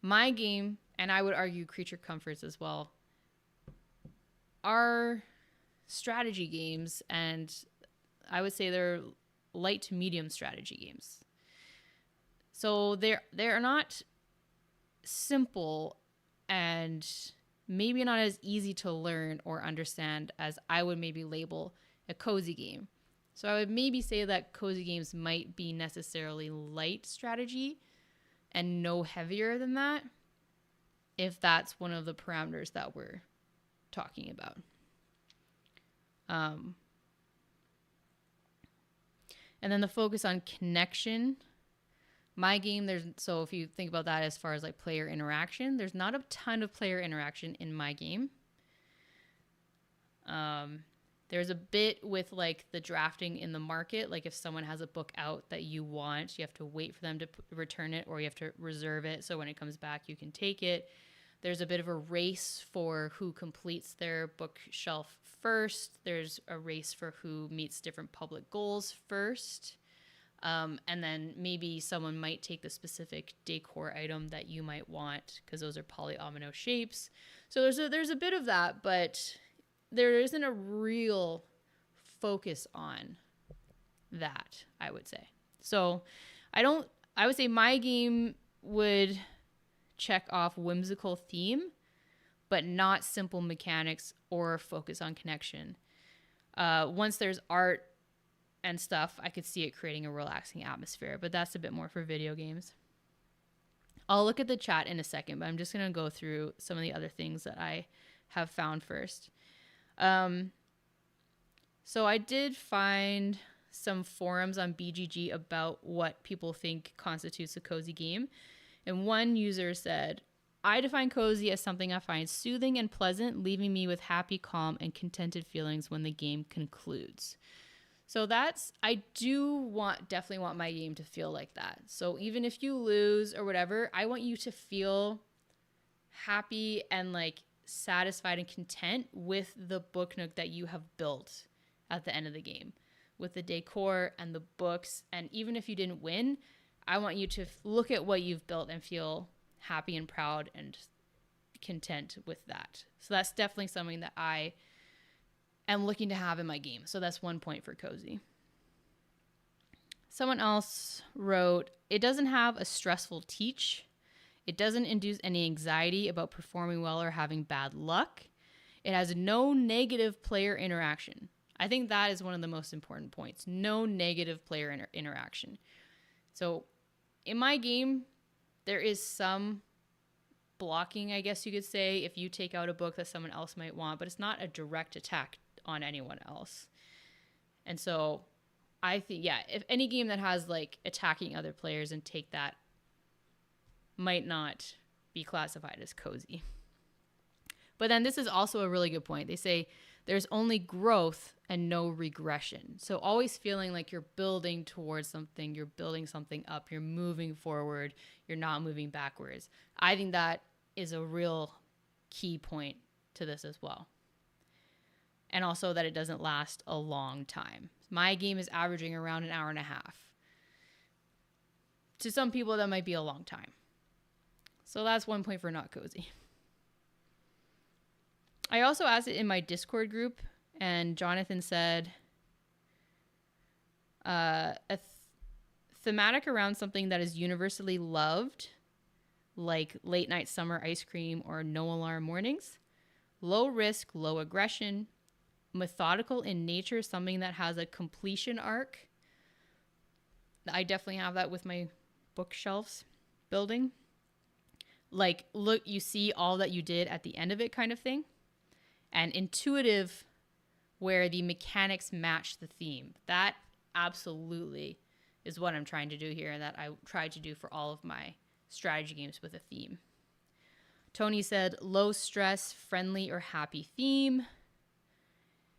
My game, and I would argue creature comforts as well, are strategy games, and I would say they're light to medium strategy games. So they're not simple and maybe not as easy to learn or understand as I would maybe label a cozy game. So I would maybe say that cozy games might be necessarily light strategy and no heavier than that, if that's one of the parameters that we're talking about. And then the focus on connection. My game, so if you think about that as far as like player interaction, there's not a ton of player interaction in my game. There's a bit with like the drafting in the market. Like if someone has a book out that you want, you have to wait for them to return it, or you have to reserve it. So when it comes back, you can take it. There's a bit of a race for who completes their bookshelf first. There's a race for who meets different public goals first. And then maybe someone might take the specific decor item that you might want because those are polyomino shapes. So there's a bit of that, but there isn't a real focus on that, I would say. So I would say my game would check off whimsical theme, but not simple mechanics or focus on connection. Once there's art and stuff, I could see it creating a relaxing atmosphere, but that's a bit more for video games. I'll look at the chat in a second, but I'm just going to go through some of the other things that I have found first. So I did find some forums on BGG about what people think constitutes a cozy game. And one user said, I define cozy as something I find soothing and pleasant, leaving me with happy, calm, and contented feelings when the game concludes. So I definitely want my game to feel like that. So even if you lose or whatever, I want you to feel happy and like satisfied and content with the book nook that you have built at the end of the game, with the decor and the books. And even if you didn't win, I want you to look at what you've built and feel happy and proud and content with that. So that's definitely something that I am looking to have in my game. So that's 1 point for cozy. Someone else wrote, it doesn't have a stressful teach. It doesn't induce any anxiety about performing well or having bad luck. It has no negative player interaction. I think that is one of the most important points. No negative player interaction. So in my game, there is some blocking, I guess you could say, if you take out a book that someone else might want, but it's not a direct attack on anyone else. And so I think, yeah, if any game that has like attacking other players and take that might not be classified as cozy. But then this is also a really good point. They say there's only growth and no regression. So always feeling like you're building towards something, you're building something up, you're moving forward, you're not moving backwards. I think that is a real key point to this as well. And also that it doesn't last a long time. My game is averaging around an hour and a half. To some people, that might be a long time. So that's one point for not cozy. I also asked it in my Discord group, and Jonathan said thematic around something that is universally loved, like late night summer ice cream or no alarm mornings, low risk, low aggression, methodical in nature, something that has a completion arc. I definitely have that with my bookshelves building. Like, look, you see all that you did at the end of it kind of thing. And intuitive, where the mechanics match the theme. That absolutely is what I'm trying to do here, and that I try to do for all of my strategy games with a theme. Tony said low stress, friendly or happy theme,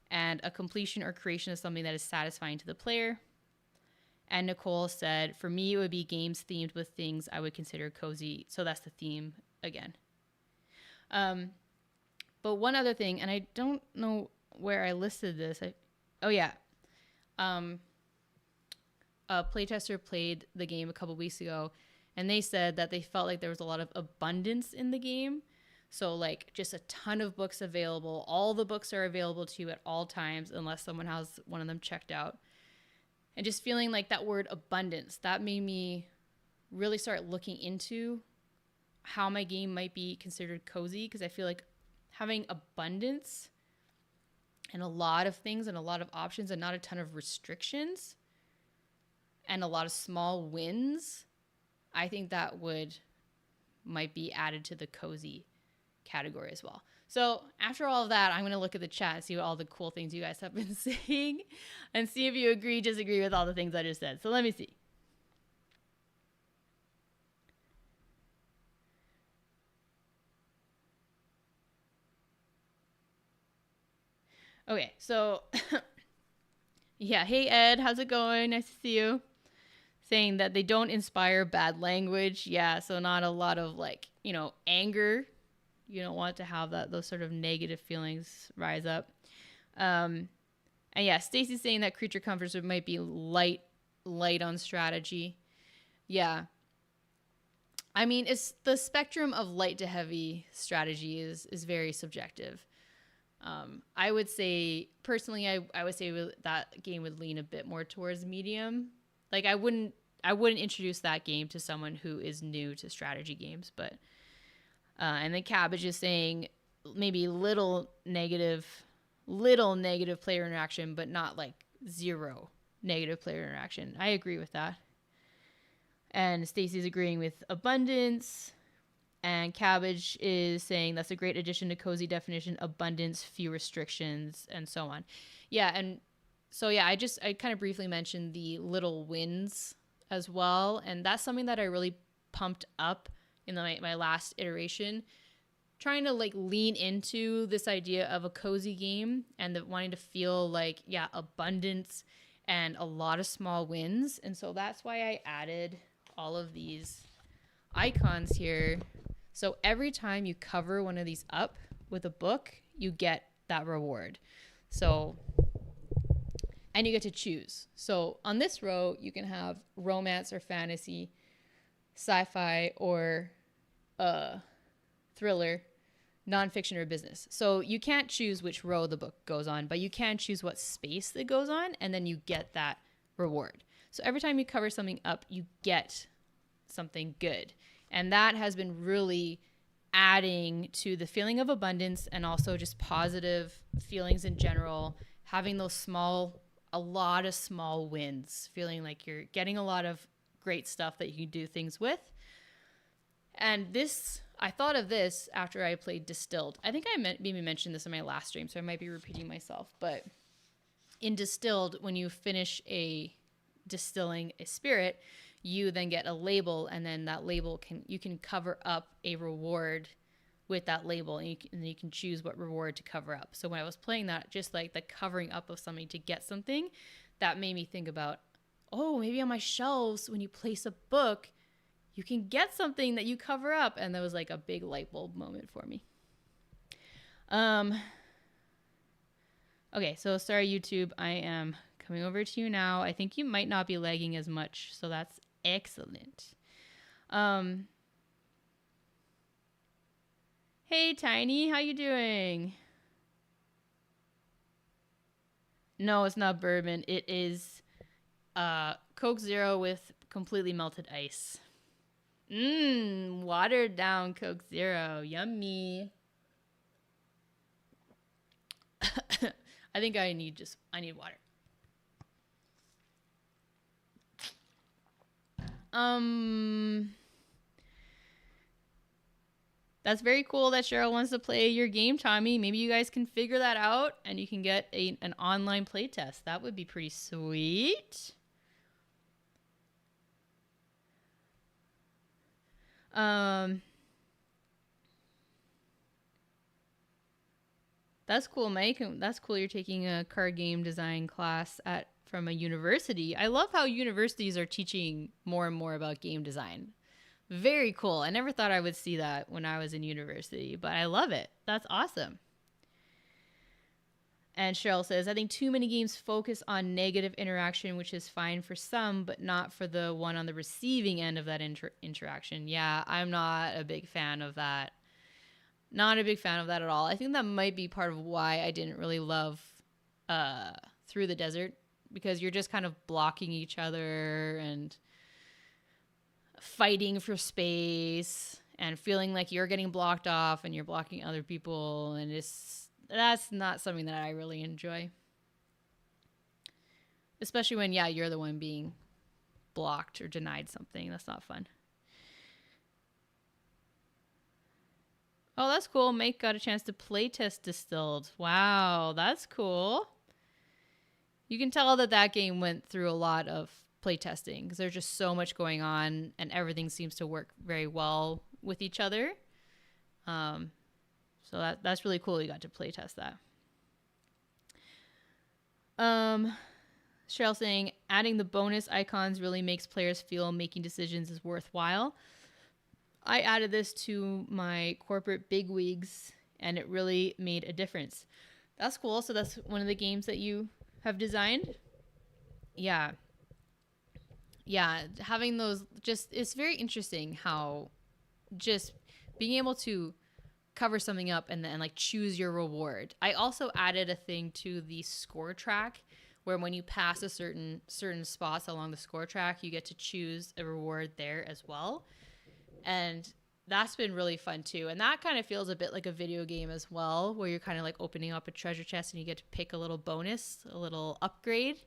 and a completion or creation of something that is satisfying to the player. And Nicole said, for me, it would be games themed with things I would consider cozy. So that's the theme again. But one other thing, and I don't know where I listed this. A playtester played the game a couple weeks ago, and they said that they felt like there was a lot of abundance in the game. So like just a ton of books available. All the books are available to you at all times unless someone has one of them checked out. And just feeling like that word abundance, that made me really start looking into how my game might be considered cozy, because I feel like having abundance and a lot of things and a lot of options and not a ton of restrictions and a lot of small wins, I think that might be added to the cozy category as well. So after all of that, I'm going to look at the chat and see what all the cool things you guys have been saying and see if you agree, disagree with all the things I just said. So let me see. Okay, so yeah, hey Ed, how's it going? Nice to see you. Saying that they don't inspire bad language. Yeah, so not a lot of like, anger. You don't want to have those sort of negative feelings rise up. And yeah, Stacy's saying that creature comforts might be light on strategy. Yeah. I mean, it's the spectrum of light to heavy strategy is very subjective. I would say personally, I would say that game would lean a bit more towards medium. Like I wouldn't introduce that game to someone who is new to strategy games, but and then Cabbage is saying maybe little negative player interaction, but not like zero negative player interaction. I agree with that. And Stacy's agreeing with abundance. And Cabbage is saying that's a great addition to cozy definition, abundance, few restrictions, and so on. Yeah, and so yeah, I kind of briefly mentioned the little wins as well. And that's something that I really pumped up in my last iteration, trying to like lean into this idea of a cozy game and wanting to feel like, yeah, abundance and a lot of small wins. And so that's why I added all of these icons here. So every time you cover one of these up with a book, you get that reward. So, and you get to choose. So on this row, you can have romance or fantasy, sci-fi or thriller, nonfiction or business. So you can't choose which row the book goes on, but you can choose what space it goes on, and then you get that reward. So every time you cover something up, you get something good. And that has been really adding to the feeling of abundance and also just positive feelings in general. Having a lot of small wins, feeling like you're getting a lot of great stuff that you can do things with. And I thought of this after I played Distilled. I think I maybe mentioned this in my last stream, so I might be repeating myself. But in Distilled, when you finish distilling a spirit, you then get a label, and then that label you can cover up a reward with that label, and you can choose what reward to cover up. So when I was playing that, just like the covering up of something to get something, that made me think about, oh, maybe on my shelves, when you place a book, you can get something that you cover up. And that was like a big light bulb moment for me. Okay, so sorry, YouTube. I am coming over to you now. I think you might not be lagging as much, so that's excellent. Hey, Tiny, how you doing? No, it's not bourbon. It is Coke Zero with completely melted ice. Watered down Coke Zero. Yummy. I think I need water. That's very cool that Cheryl wants to play your game, Tommy. Maybe you guys can figure that out and you can get an online playtest. That would be pretty sweet. That's cool, Mike. That's cool you're taking a card game design class from a university. I love how universities are teaching more and more about game design. Very cool. I never thought I would see that when I was in university, but I love it. That's awesome. And Cheryl says, I think too many games focus on negative interaction, which is fine for some, but not for the one on the receiving end of that interaction. Yeah, I'm not a big fan of that. Not a big fan of that at all. I think that might be part of why I didn't really love Through the Desert, because you're just kind of blocking each other and fighting for space and feeling like you're getting blocked off and you're blocking other people, and that's not something that I really enjoy. Especially when, you're the one being blocked or denied something. That's not fun. Oh, that's cool. Mike got a chance to playtest Distilled. Wow, that's cool. You can tell that game went through a lot of playtesting because there's just so much going on and everything seems to work very well with each other. So that's really cool you got to playtest that. Cheryl saying, adding the bonus icons really makes players feel making decisions is worthwhile. I added this to my corporate bigwigs, and it really made a difference. That's cool. So that's one of the games that you have designed? Yeah. Yeah, having those it's very interesting how just being able to cover something up and then like choose your reward. I also added a thing to the score track where when you pass a certain spots along the score track, you get to choose a reward there as well. And that's been really fun too. And that kind of feels a bit like a video game as well, where you're kind of like opening up a treasure chest and you get to pick a little bonus, a little upgrade,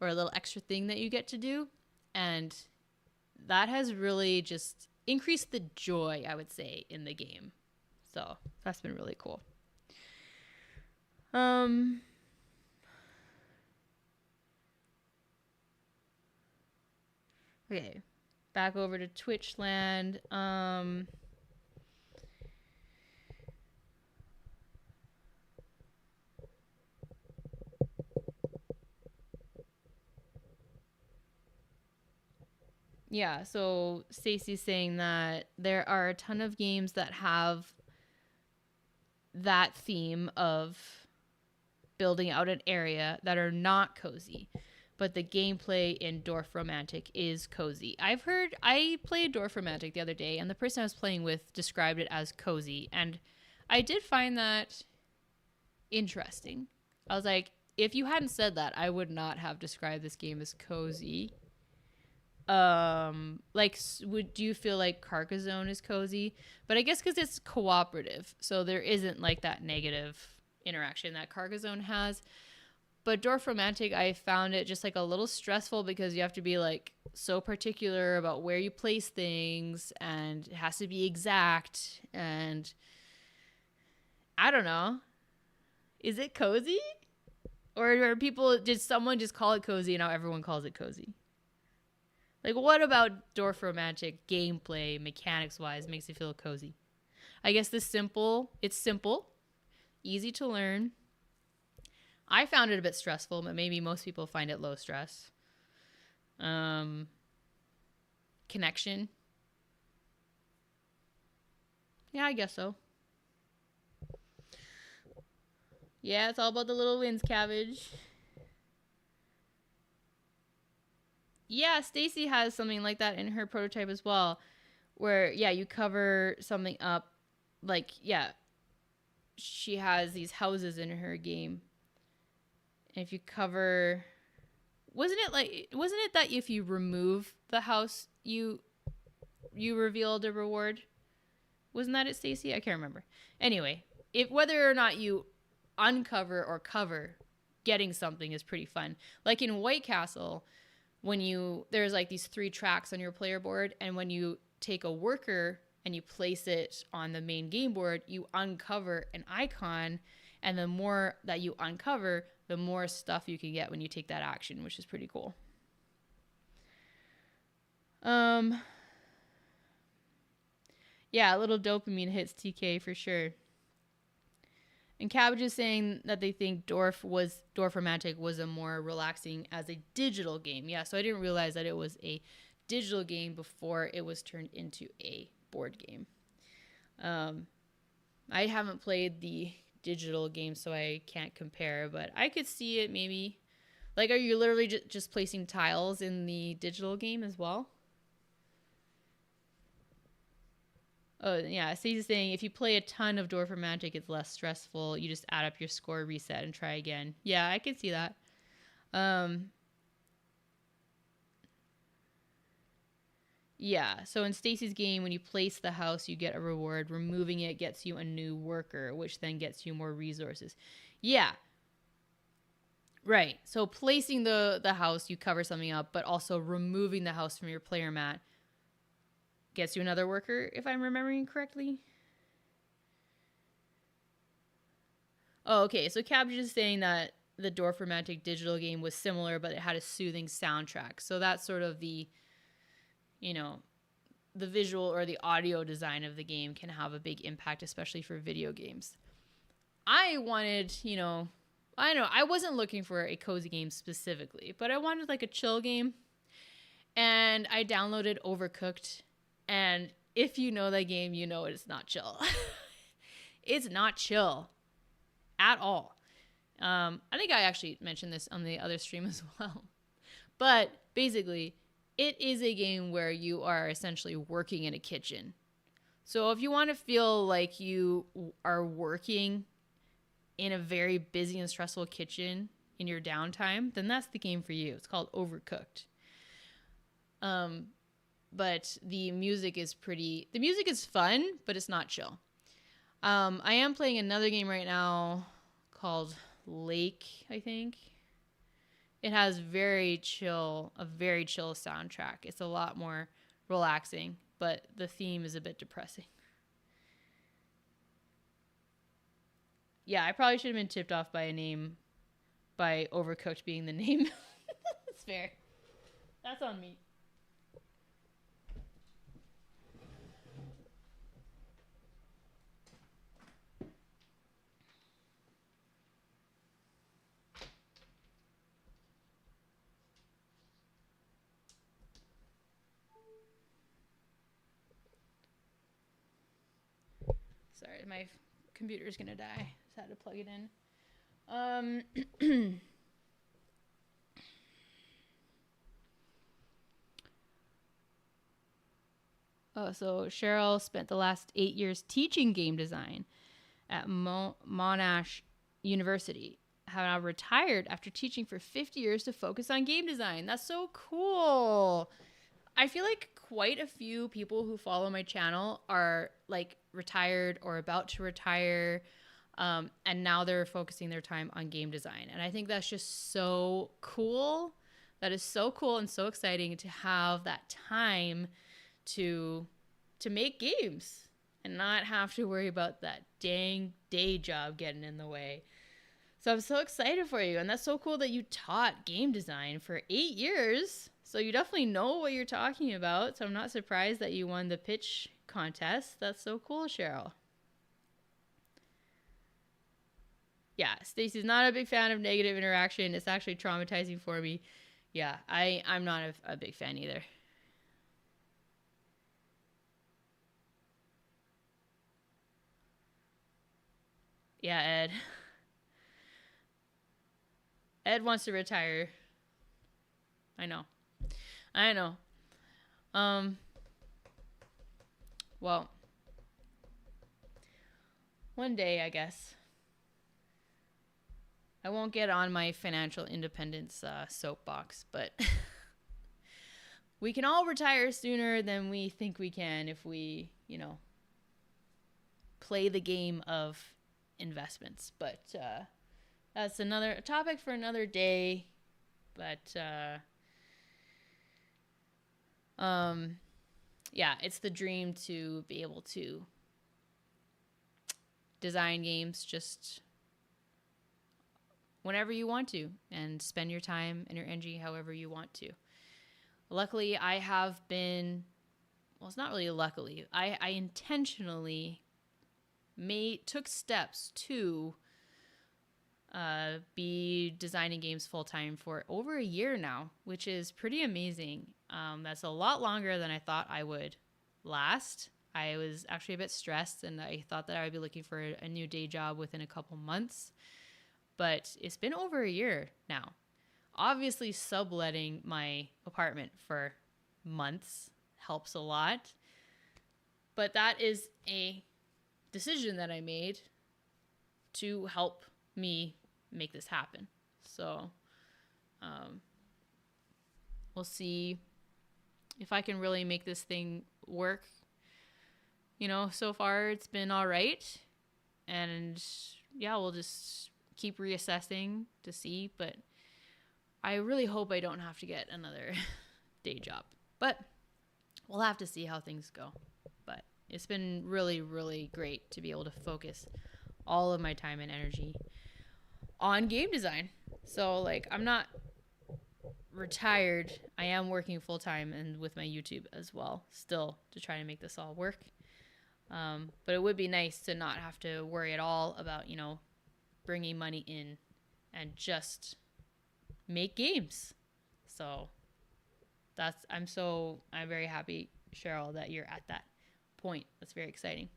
or a little extra thing that you get to do. And that has really just increased the joy, I would say, in the game. So that's been really cool. Okay. Back over to Twitch land. Yeah, so Stacey's saying that there are a ton of games that have that theme of building out an area that are not cozy, but the gameplay in Dorfromantik is cozy. I played Dorfromantik the other day, and the person I was playing with described it as cozy, and I did find that interesting. I was like, if you hadn't said that, I would not have described this game as cozy. Like, do you feel like Carcassonne is cozy? But I guess because it's cooperative, so there isn't like that negative interaction that Carcassonne has. But Dwarf Romantic, I found it just like a little stressful because you have to be like so particular about where you place things, and it has to be exact. And I don't know. Is it cozy? Or are people, did someone just call it cozy and now everyone calls it cozy? Like, what about Dwarf Romantic gameplay, mechanics wise, makes you feel cozy? I guess it's simple, easy to learn. I found it a bit stressful, but maybe most people find it low stress. Connection. Yeah, I guess so. Yeah, it's all about the little wins, Cabbage. Yeah, Stacy has something like that in her prototype as well, where yeah, you cover something up, like yeah, she has these houses in her game. And if you cover, wasn't it that if you remove the house, you revealed a reward? Wasn't that it, Stacy? I can't remember. Anyway, if whether or not you uncover or cover, getting something is pretty fun. Like in White Castle, when there's like these 3 tracks on your player board, and when you take a worker and you place it on the main game board, you uncover an icon, and the more that you uncover, the more stuff you can get when you take that action, which is pretty cool. Yeah, a little dopamine hits, TK, for sure. And Cabbage is saying that they think Dwarf Romantic was a more relaxing as a digital game. Yeah, so I didn't realize that it was a digital game before it was turned into a board game. I haven't played the digital game, so I can't compare, but I could see it maybe. Like, are you literally just placing tiles in the digital game as well? Oh, yeah. Stacey's saying if you play a ton of Dwarf Romantic, it's less stressful. You just add up your score, reset, and try again. Yeah, I can see that. Yeah, so in Stacey's game, when you place the house, you get a reward. Removing it gets you a new worker, which then gets you more resources. Yeah. Right. So placing the house, you cover something up, but also removing the house from your player mat gets you another worker, if I'm remembering correctly. Oh, okay. So Cabbage is saying that the Dwarf Romantic digital game was similar, but it had a soothing soundtrack. So that's sort of the, the visual or the audio design of the game can have a big impact, especially for video games. I wanted, I don't know, I wasn't looking for a cozy game specifically, but I wanted like a chill game. And I downloaded Overcooked. And if you know that game, you know it's not chill. It's not chill at all. I think I actually mentioned this on the other stream as well. But basically, it is a game where you are essentially working in a kitchen. So if you want to feel like you are working in a very busy and stressful kitchen in your downtime, then that's the game for you. It's called Overcooked. But the music is fun, but it's not chill. I am playing another game right now called Lake, I think. It has a very chill soundtrack. It's a lot more relaxing, but the theme is a bit depressing. Yeah, I probably should have been tipped off by Overcooked being the name. That's fair. That's on me. Sorry, my computer's gonna die. Just had to plug it in. Oh, so Cheryl spent the last 8 years teaching game design at Monash University. Have now retired after teaching for 50 years to focus on game design. That's so cool. I feel like quite a few people who follow my channel are like retired or about to retire. And now they're focusing their time on game design. And I think that's just so cool. That is so cool and so exciting to have that time to make games and not have to worry about that dang day job getting in the way. So I'm so excited for you. And that's so cool that you taught game design for 8 years. So you definitely know what you're talking about. So I'm not surprised that you won the pitch contest. That's so cool, Cheryl. Yeah, Stacy's not a big fan of negative interaction. It's actually traumatizing for me. Yeah, I'm not a big fan either. Yeah, Ed. Ed wants to retire. I know. Well, one day, I guess. I won't get on my financial independence soapbox, but we can all retire sooner than we think we can if we, play the game of investments. But that's another topic for another day. But yeah, it's the dream to be able to design games just whenever you want to and spend your time and your energy however you want to. Luckily, I have been, well, it's not really luckily, I intentionally took steps to be designing games full-time for over a year now, which is pretty amazing. That's a lot longer than I thought I would last. I was actually a bit stressed, and I thought that I would be looking for a new day job within a couple months. But it's been over a year now. Obviously, subletting my apartment for months helps a lot. But that is a decision that I made to help me make this happen. So we'll see if I can really make this thing work. So far it's been all right. And yeah, we'll just keep reassessing to see. But I really hope I don't have to get another day job. But we'll have to see how things go. But it's been really, really great to be able to focus all of my time and energy on game design. So I'm not retired. I am working full time and with my YouTube as well still to try to make this all work. But it would be nice to not have to worry at all about, bringing money in and just make games. So I'm very happy, Cheryl, that you're at that point. That's very exciting.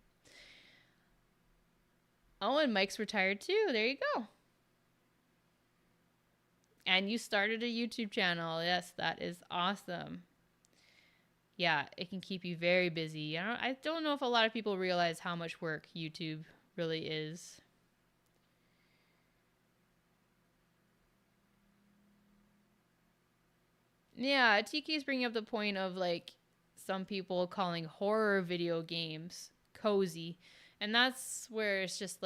Oh, and Mike's retired too. There you go. And you started a YouTube channel. Yes, that is awesome. Yeah, it can keep you very busy. I don't know if a lot of people realize how much work YouTube really is. Yeah, TK is bringing up the point of some people calling horror video games cozy. And that's where it's just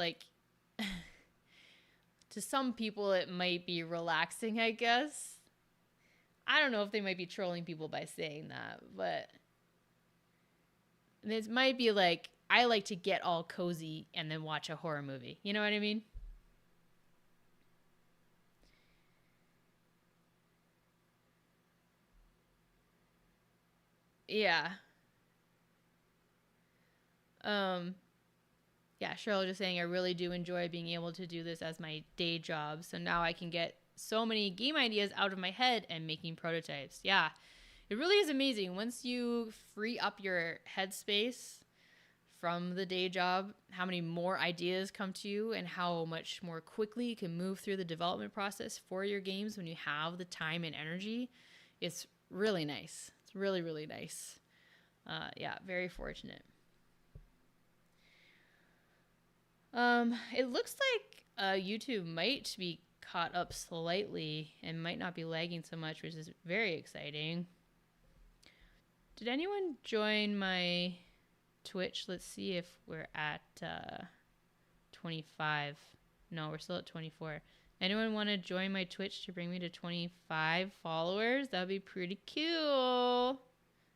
to some people it might be relaxing, I guess. I don't know if they might be trolling people by saying that, but this might be I like to get all cozy and then watch a horror movie. You know what I mean? Yeah. Yeah, Cheryl just saying I really do enjoy being able to do this as my day job. So now I can get so many game ideas out of my head and making prototypes. Yeah, it really is amazing. Once you free up your headspace from the day job, how many more ideas come to you and how much more quickly you can move through the development process for your games when you have the time and energy. It's really nice. It's really, really nice. Yeah, very fortunate. It looks like YouTube might be caught up slightly and might not be lagging so much, which is very exciting. Did anyone join my Twitch? Let's see if we're at 25. No, we're still at 24. Anyone want to join my Twitch to bring me to 25 followers? That would be pretty cool.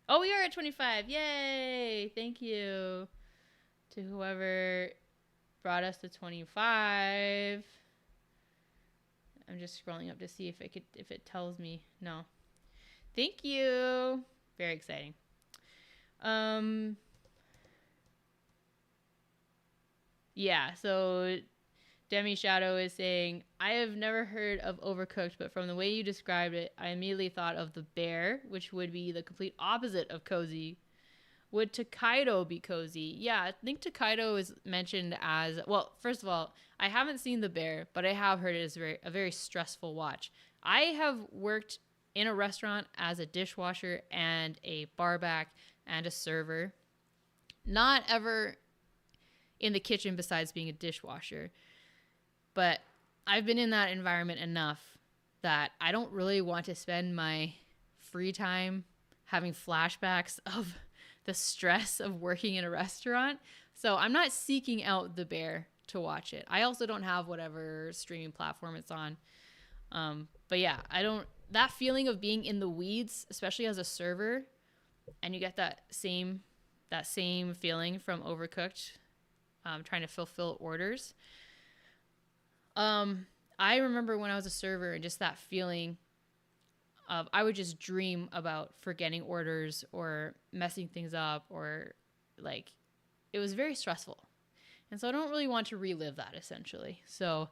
Oh, we are at 25. Yay! Thank you to whoever brought us to 25. I'm just scrolling up to see if it tells me. No. Thank you. Very exciting. Yeah, so Demi Shadow is saying, I have never heard of Overcooked, but from the way you described it, I immediately thought of the bear, which would be the complete opposite of cozy. Would Tokaido be cozy? Yeah, I think Tokaido is mentioned as, well, first of all, I haven't seen the bear, but I have heard it is a very stressful watch. I have worked in a restaurant as a dishwasher and a barback and a server. Not ever in the kitchen besides being a dishwasher. But I've been in that environment enough that I don't really want to spend my free time having flashbacks of the stress of working in a restaurant. So I'm not seeking out the bear to watch it. I also don't have whatever streaming platform it's on. But yeah, that feeling of being in the weeds, especially as a server, and you get that same feeling from Overcooked, trying to fulfill orders. I remember when I was a server and just that feeling of I would just dream about forgetting orders or messing things up, or like it was very stressful. And so I don't really want to relive that essentially. So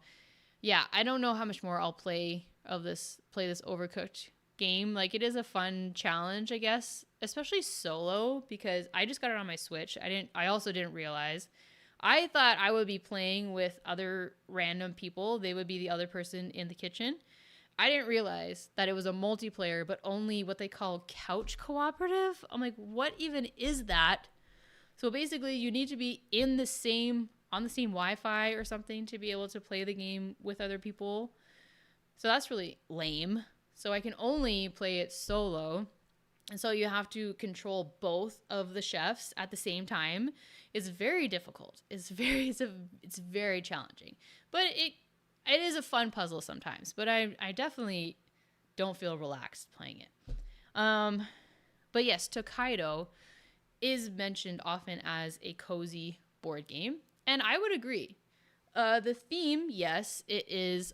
yeah, I don't know how much more I'll play this Overcooked game. Like, it is a fun challenge, I guess, especially solo, because I just got it on my Switch. I also didn't realize. I thought I would be playing with other random people. They would be the other person in the kitchen. I didn't realize that it was a multiplayer, but only what they call couch cooperative. I'm like, what even is that? So basically, you need to be on the same Wi-Fi or something to be able to play the game with other people. So that's really lame. So I can only play it solo. And so you have to control both of the chefs at the same time. It's very difficult. It's very challenging. But it is a fun puzzle sometimes. But I definitely don't feel relaxed playing it. But yes, Tokaido is mentioned often as a cozy board game. And I would agree. The theme, yes, it is,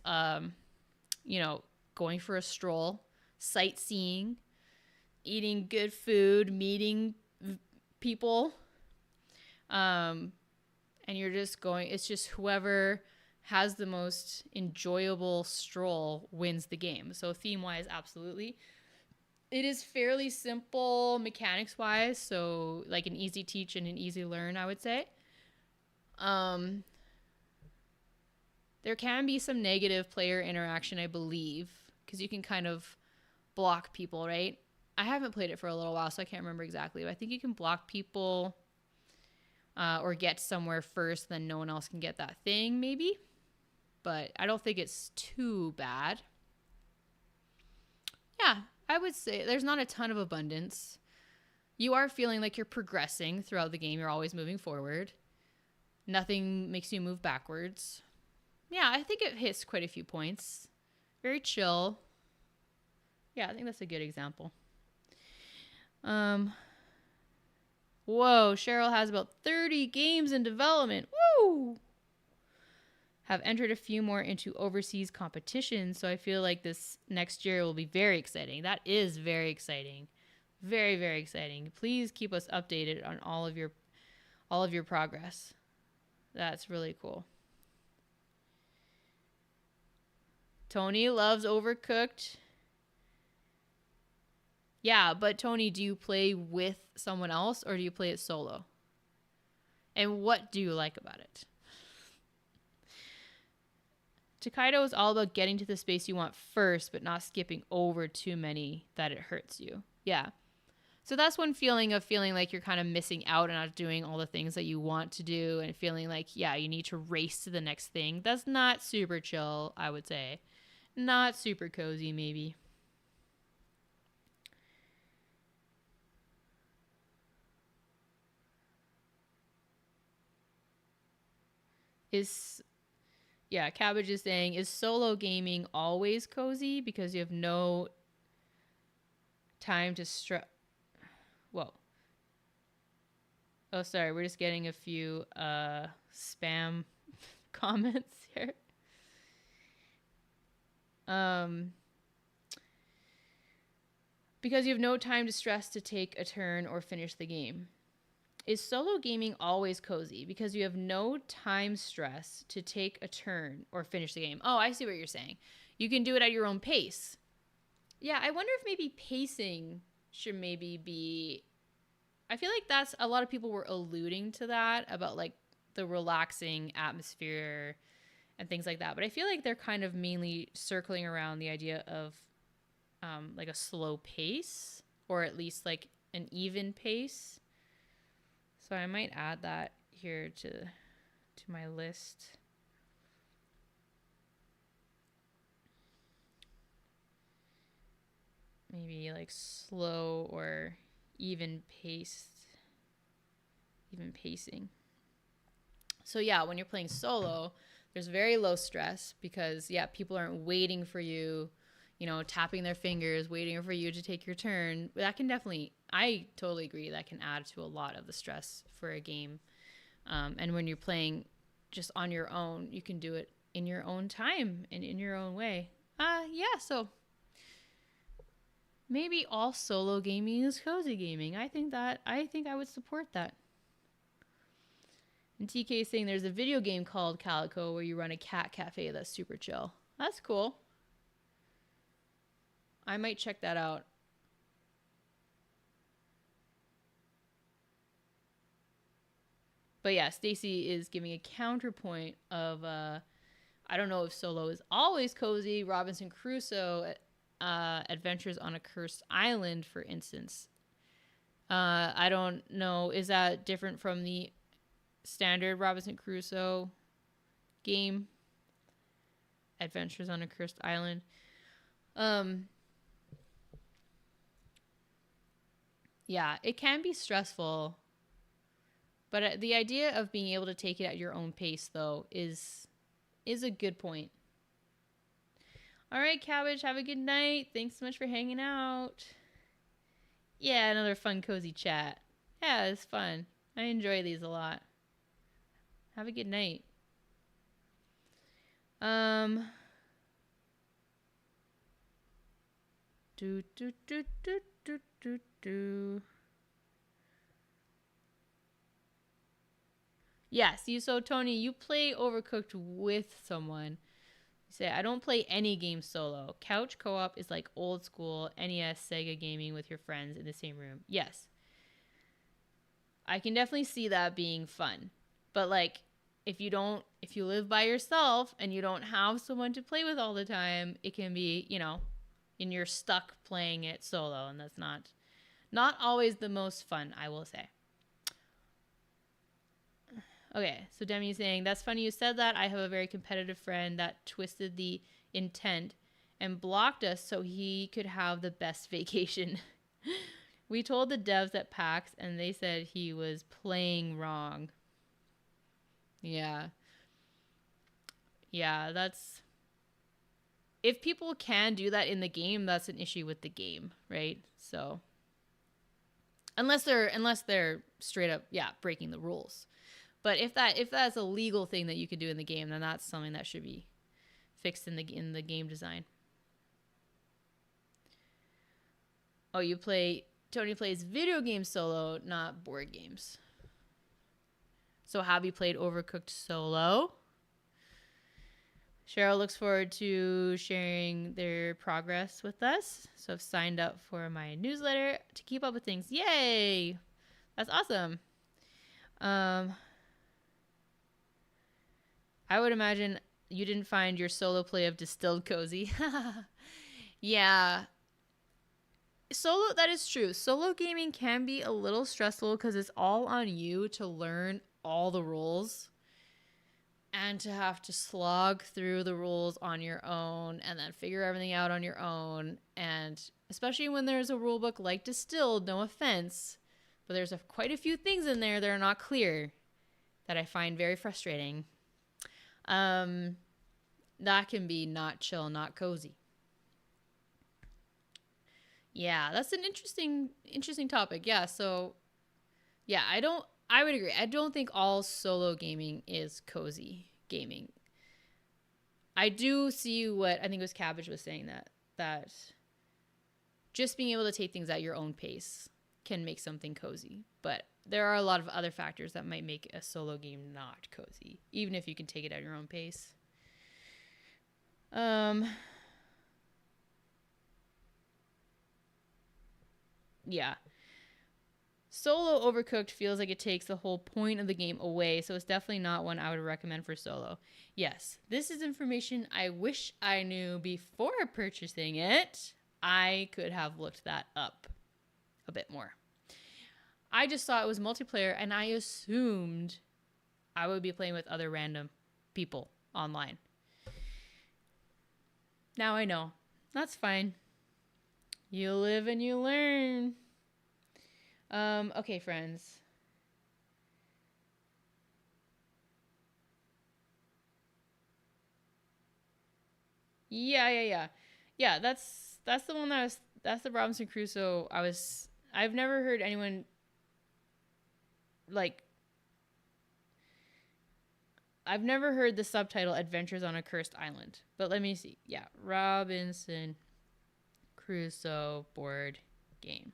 going for a stroll, sightseeing, eating good food, meeting people. And you're just going, it's just whoever has the most enjoyable stroll wins the game. So theme-wise, absolutely. It is fairly simple mechanics-wise, so like an easy teach and an easy learn, I would say. There can be some negative player interaction, I believe, because you can kind of block people, right? I haven't played it for a little while, so I can't remember exactly, but I think you can block people or get somewhere first, then no one else can get that thing, maybe. But I don't think it's too bad. Yeah, I would say there's not a ton of abundance. You are feeling like you're progressing throughout the game. You're always moving forward. Nothing makes you move backwards. Yeah, I think it hits quite a few points. Very chill. Yeah, I think that's a good example. Whoa, Cheryl has about 30 games in development. Woo! Have entered a few more into overseas competitions, so I feel like this next year will be very exciting. That is very exciting. Very, very exciting. Please keep us updated on all of your progress. That's really cool. Tony loves Overcooked. Yeah, but Tony, do you play with someone else or do you play it solo? And what do you like about it? Tokaido is all about getting to the space you want first, but not skipping over too many that it hurts you. Yeah. So that's one feeling like you're kind of missing out and not doing all the things that you want to do, and feeling like, yeah, you need to race to the next thing. That's not super chill, I would say. Not super cozy, maybe. Is Yeah, Cabbage is saying, is solo gaming always cozy because you have no time to stress? Whoa. Oh, sorry. We're just getting a few spam comments here. Because you have no time to stress to take a turn or finish the game. Is solo gaming always cozy because you have no time stress to take a turn or finish the game? Oh, I see what you're saying. You can do it at your own pace. Yeah, I wonder if maybe pacing should maybe be... I feel like that's... A lot of people were alluding to that about like the relaxing atmosphere and things like that. But I feel like they're kind of mainly circling around the idea of like a slow pace, or at least like an even pace. So I might add that here to my list. Maybe like slow or even pacing. So yeah, when you're playing solo, there's very low stress because yeah, people aren't waiting for you, you know, tapping their fingers, waiting for you to take your turn. That can definitely, I totally agree, that can add to a lot of the stress for a game. And when you're playing just on your own, you can do it in your own time and in your own way. Yeah, so maybe all solo gaming is cozy gaming. I think I would support that. And TK is saying there's a video game called Calico where you run a cat cafe that's super chill. That's cool. I might check that out. But yeah, Stacy is giving a counterpoint of I don't know if solo is always cozy. Robinson Crusoe Adventures on a Cursed Island, for instance. I don't know. Is that different from the standard Robinson Crusoe game? Adventures on a Cursed Island. Yeah, it can be stressful. But the idea of being able to take it at your own pace, though, is a good point. All right, Cabbage, have a good night. Thanks so much for hanging out. Yeah, another fun, cozy chat. Yeah, it's fun. I enjoy these a lot. Have a good night. Yes, Tony, you play Overcooked with someone. You say, I don't play any game solo. Couch co-op is like old school NES Sega gaming with your friends in the same room. Yes. I can definitely see that being fun. But like, if you live by yourself and you don't have someone to play with all the time, it can be, you know, and you're stuck playing it solo, and that's not always the most fun, I will say. Okay, so Demi's saying, that's funny you said that. I have a very competitive friend that twisted the intent and blocked us so he could have the best vacation. We told the devs at PAX and they said he was playing wrong. Yeah. Yeah, that's... If people can do that in the game, that's an issue with the game, right? So... Unless they're straight up, yeah, breaking the rules. But if that's a legal thing that you could do in the game, then that's something that should be fixed in the game design. Oh, Tony plays video games solo, not board games. So have you played Overcooked solo? Cheryl looks forward to sharing their progress with us. So I've signed up for my newsletter to keep up with things. Yay! That's awesome. I would imagine you didn't find your solo play of Distilled cozy. Yeah. That is true. Solo gaming can be a little stressful because it's all on you to learn all the rules and to have to slog through the rules on your own and then figure everything out on your own. And especially when there's a rule book like Distilled, no offense, but there's quite a few things in there that are not clear that I find very frustrating. That can be not chill, not cozy. Yeah, that's an interesting topic. Yeah, so yeah, I would agree. I don't think all solo gaming is cozy gaming. I do see what I think it was Cabbage was saying, that just being able to take things at your own pace can make something cozy. But there are a lot of other factors that might make a solo game not cozy, even if you can take it at your own pace. Yeah. Solo Overcooked feels like it takes the whole point of the game away, so it's definitely not one I would recommend for solo. Yes, this is information I wish I knew before purchasing it. I could have looked that up a bit more. I just saw it was multiplayer, and I assumed I would be playing with other random people online. Now I know. That's fine. You live and you learn. Okay, friends. Yeah. Yeah, that's the one that's the Robinson Crusoe. I've never heard anyone like I've never heard the subtitle Adventures on a Cursed Island. But let me see. Yeah, Robinson Crusoe board game.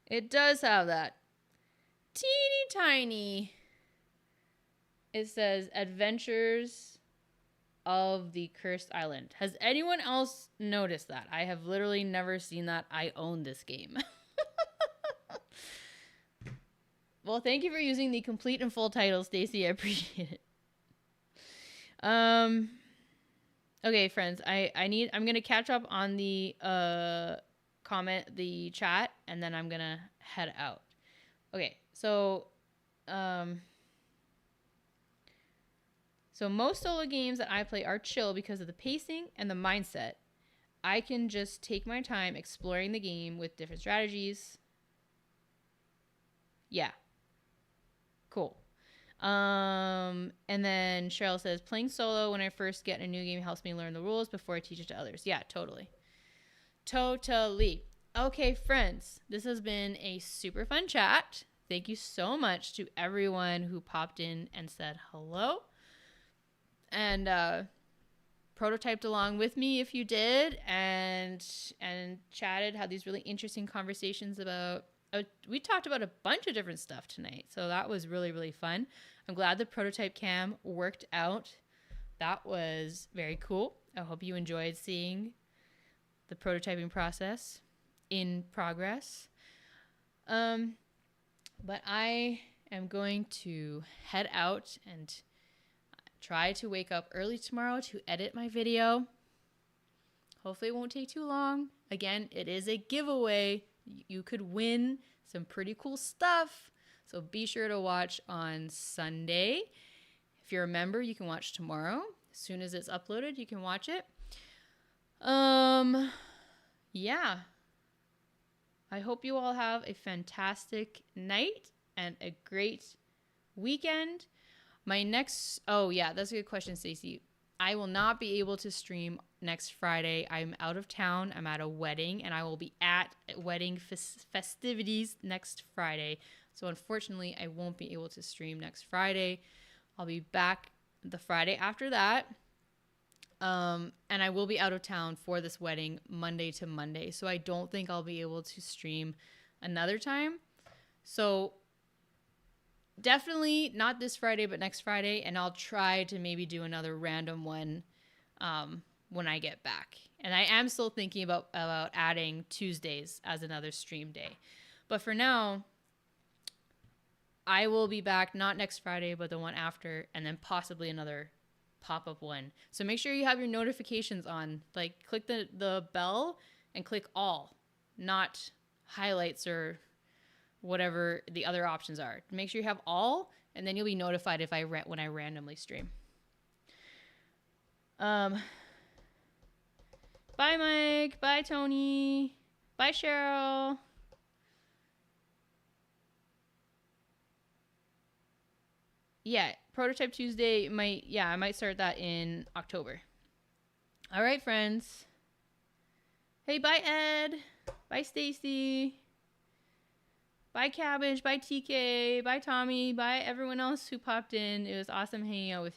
It does have that. Teeny tiny. It says Adventures of the Cursed Island. Has anyone else noticed that? I have literally never seen that. I own this game. Well, thank you for using the complete and full title, Stacy. I appreciate it. Okay, friends. I'm gonna catch up on the the chat, and then I'm gonna head out. Okay, so most solo games that I play are chill because of the pacing and the mindset. I can just take my time exploring the game with different strategies. Yeah. Cool. And then Cheryl says, playing solo when I first get a new game helps me learn the rules before I teach it to others. Yeah, totally. Totally. Okay, friends, this has been a super fun chat. Thank you so much to everyone who popped in and said hello. And prototyped along with me if you did, and chatted, had these really interesting conversations about we talked about a bunch of different stuff tonight, so that was really, really fun. I'm glad the prototype cam worked out. That was very cool. I hope you enjoyed seeing the prototyping process in progress. But I am going to head out and try to wake up early tomorrow to edit my video. Hopefully it won't take too long. Again, it is a giveaway. You could win some pretty cool stuff. So be sure to watch on Sunday. If you're a member, you can watch tomorrow. As soon as it's uploaded, you can watch it. Yeah. I hope you all have a fantastic night and a great weekend. My next, that's a good question, Stacey. I will not be able to stream next Friday. I'm out of town. I'm at a wedding, and I will be at wedding festivities next Friday. So unfortunately, I won't be able to stream next Friday. I'll be back the Friday after that. And I will be out of town for this wedding Monday to Monday. So I don't think I'll be able to stream another time. So definitely not this Friday, but next Friday. And I'll try to maybe do another random one when I get back. And I am still thinking about adding Tuesdays as another stream day. But for now, I will be back not next Friday, but the one after, and then possibly another pop-up one. So make sure you have your notifications on. Like, click the bell and click all, not highlights or whatever the other options are. Make sure you have all, and then you'll be notified if when I randomly stream. Bye, Mike. Bye, Tony. Bye, Cheryl. Yeah, Prototype Tuesday I might start that in October. All right, friends. Hey, bye, Ed. Bye, Stacy. Bye, Cabbage. Bye, TK. Bye, Tommy. Bye, everyone else who popped in. It was awesome hanging out with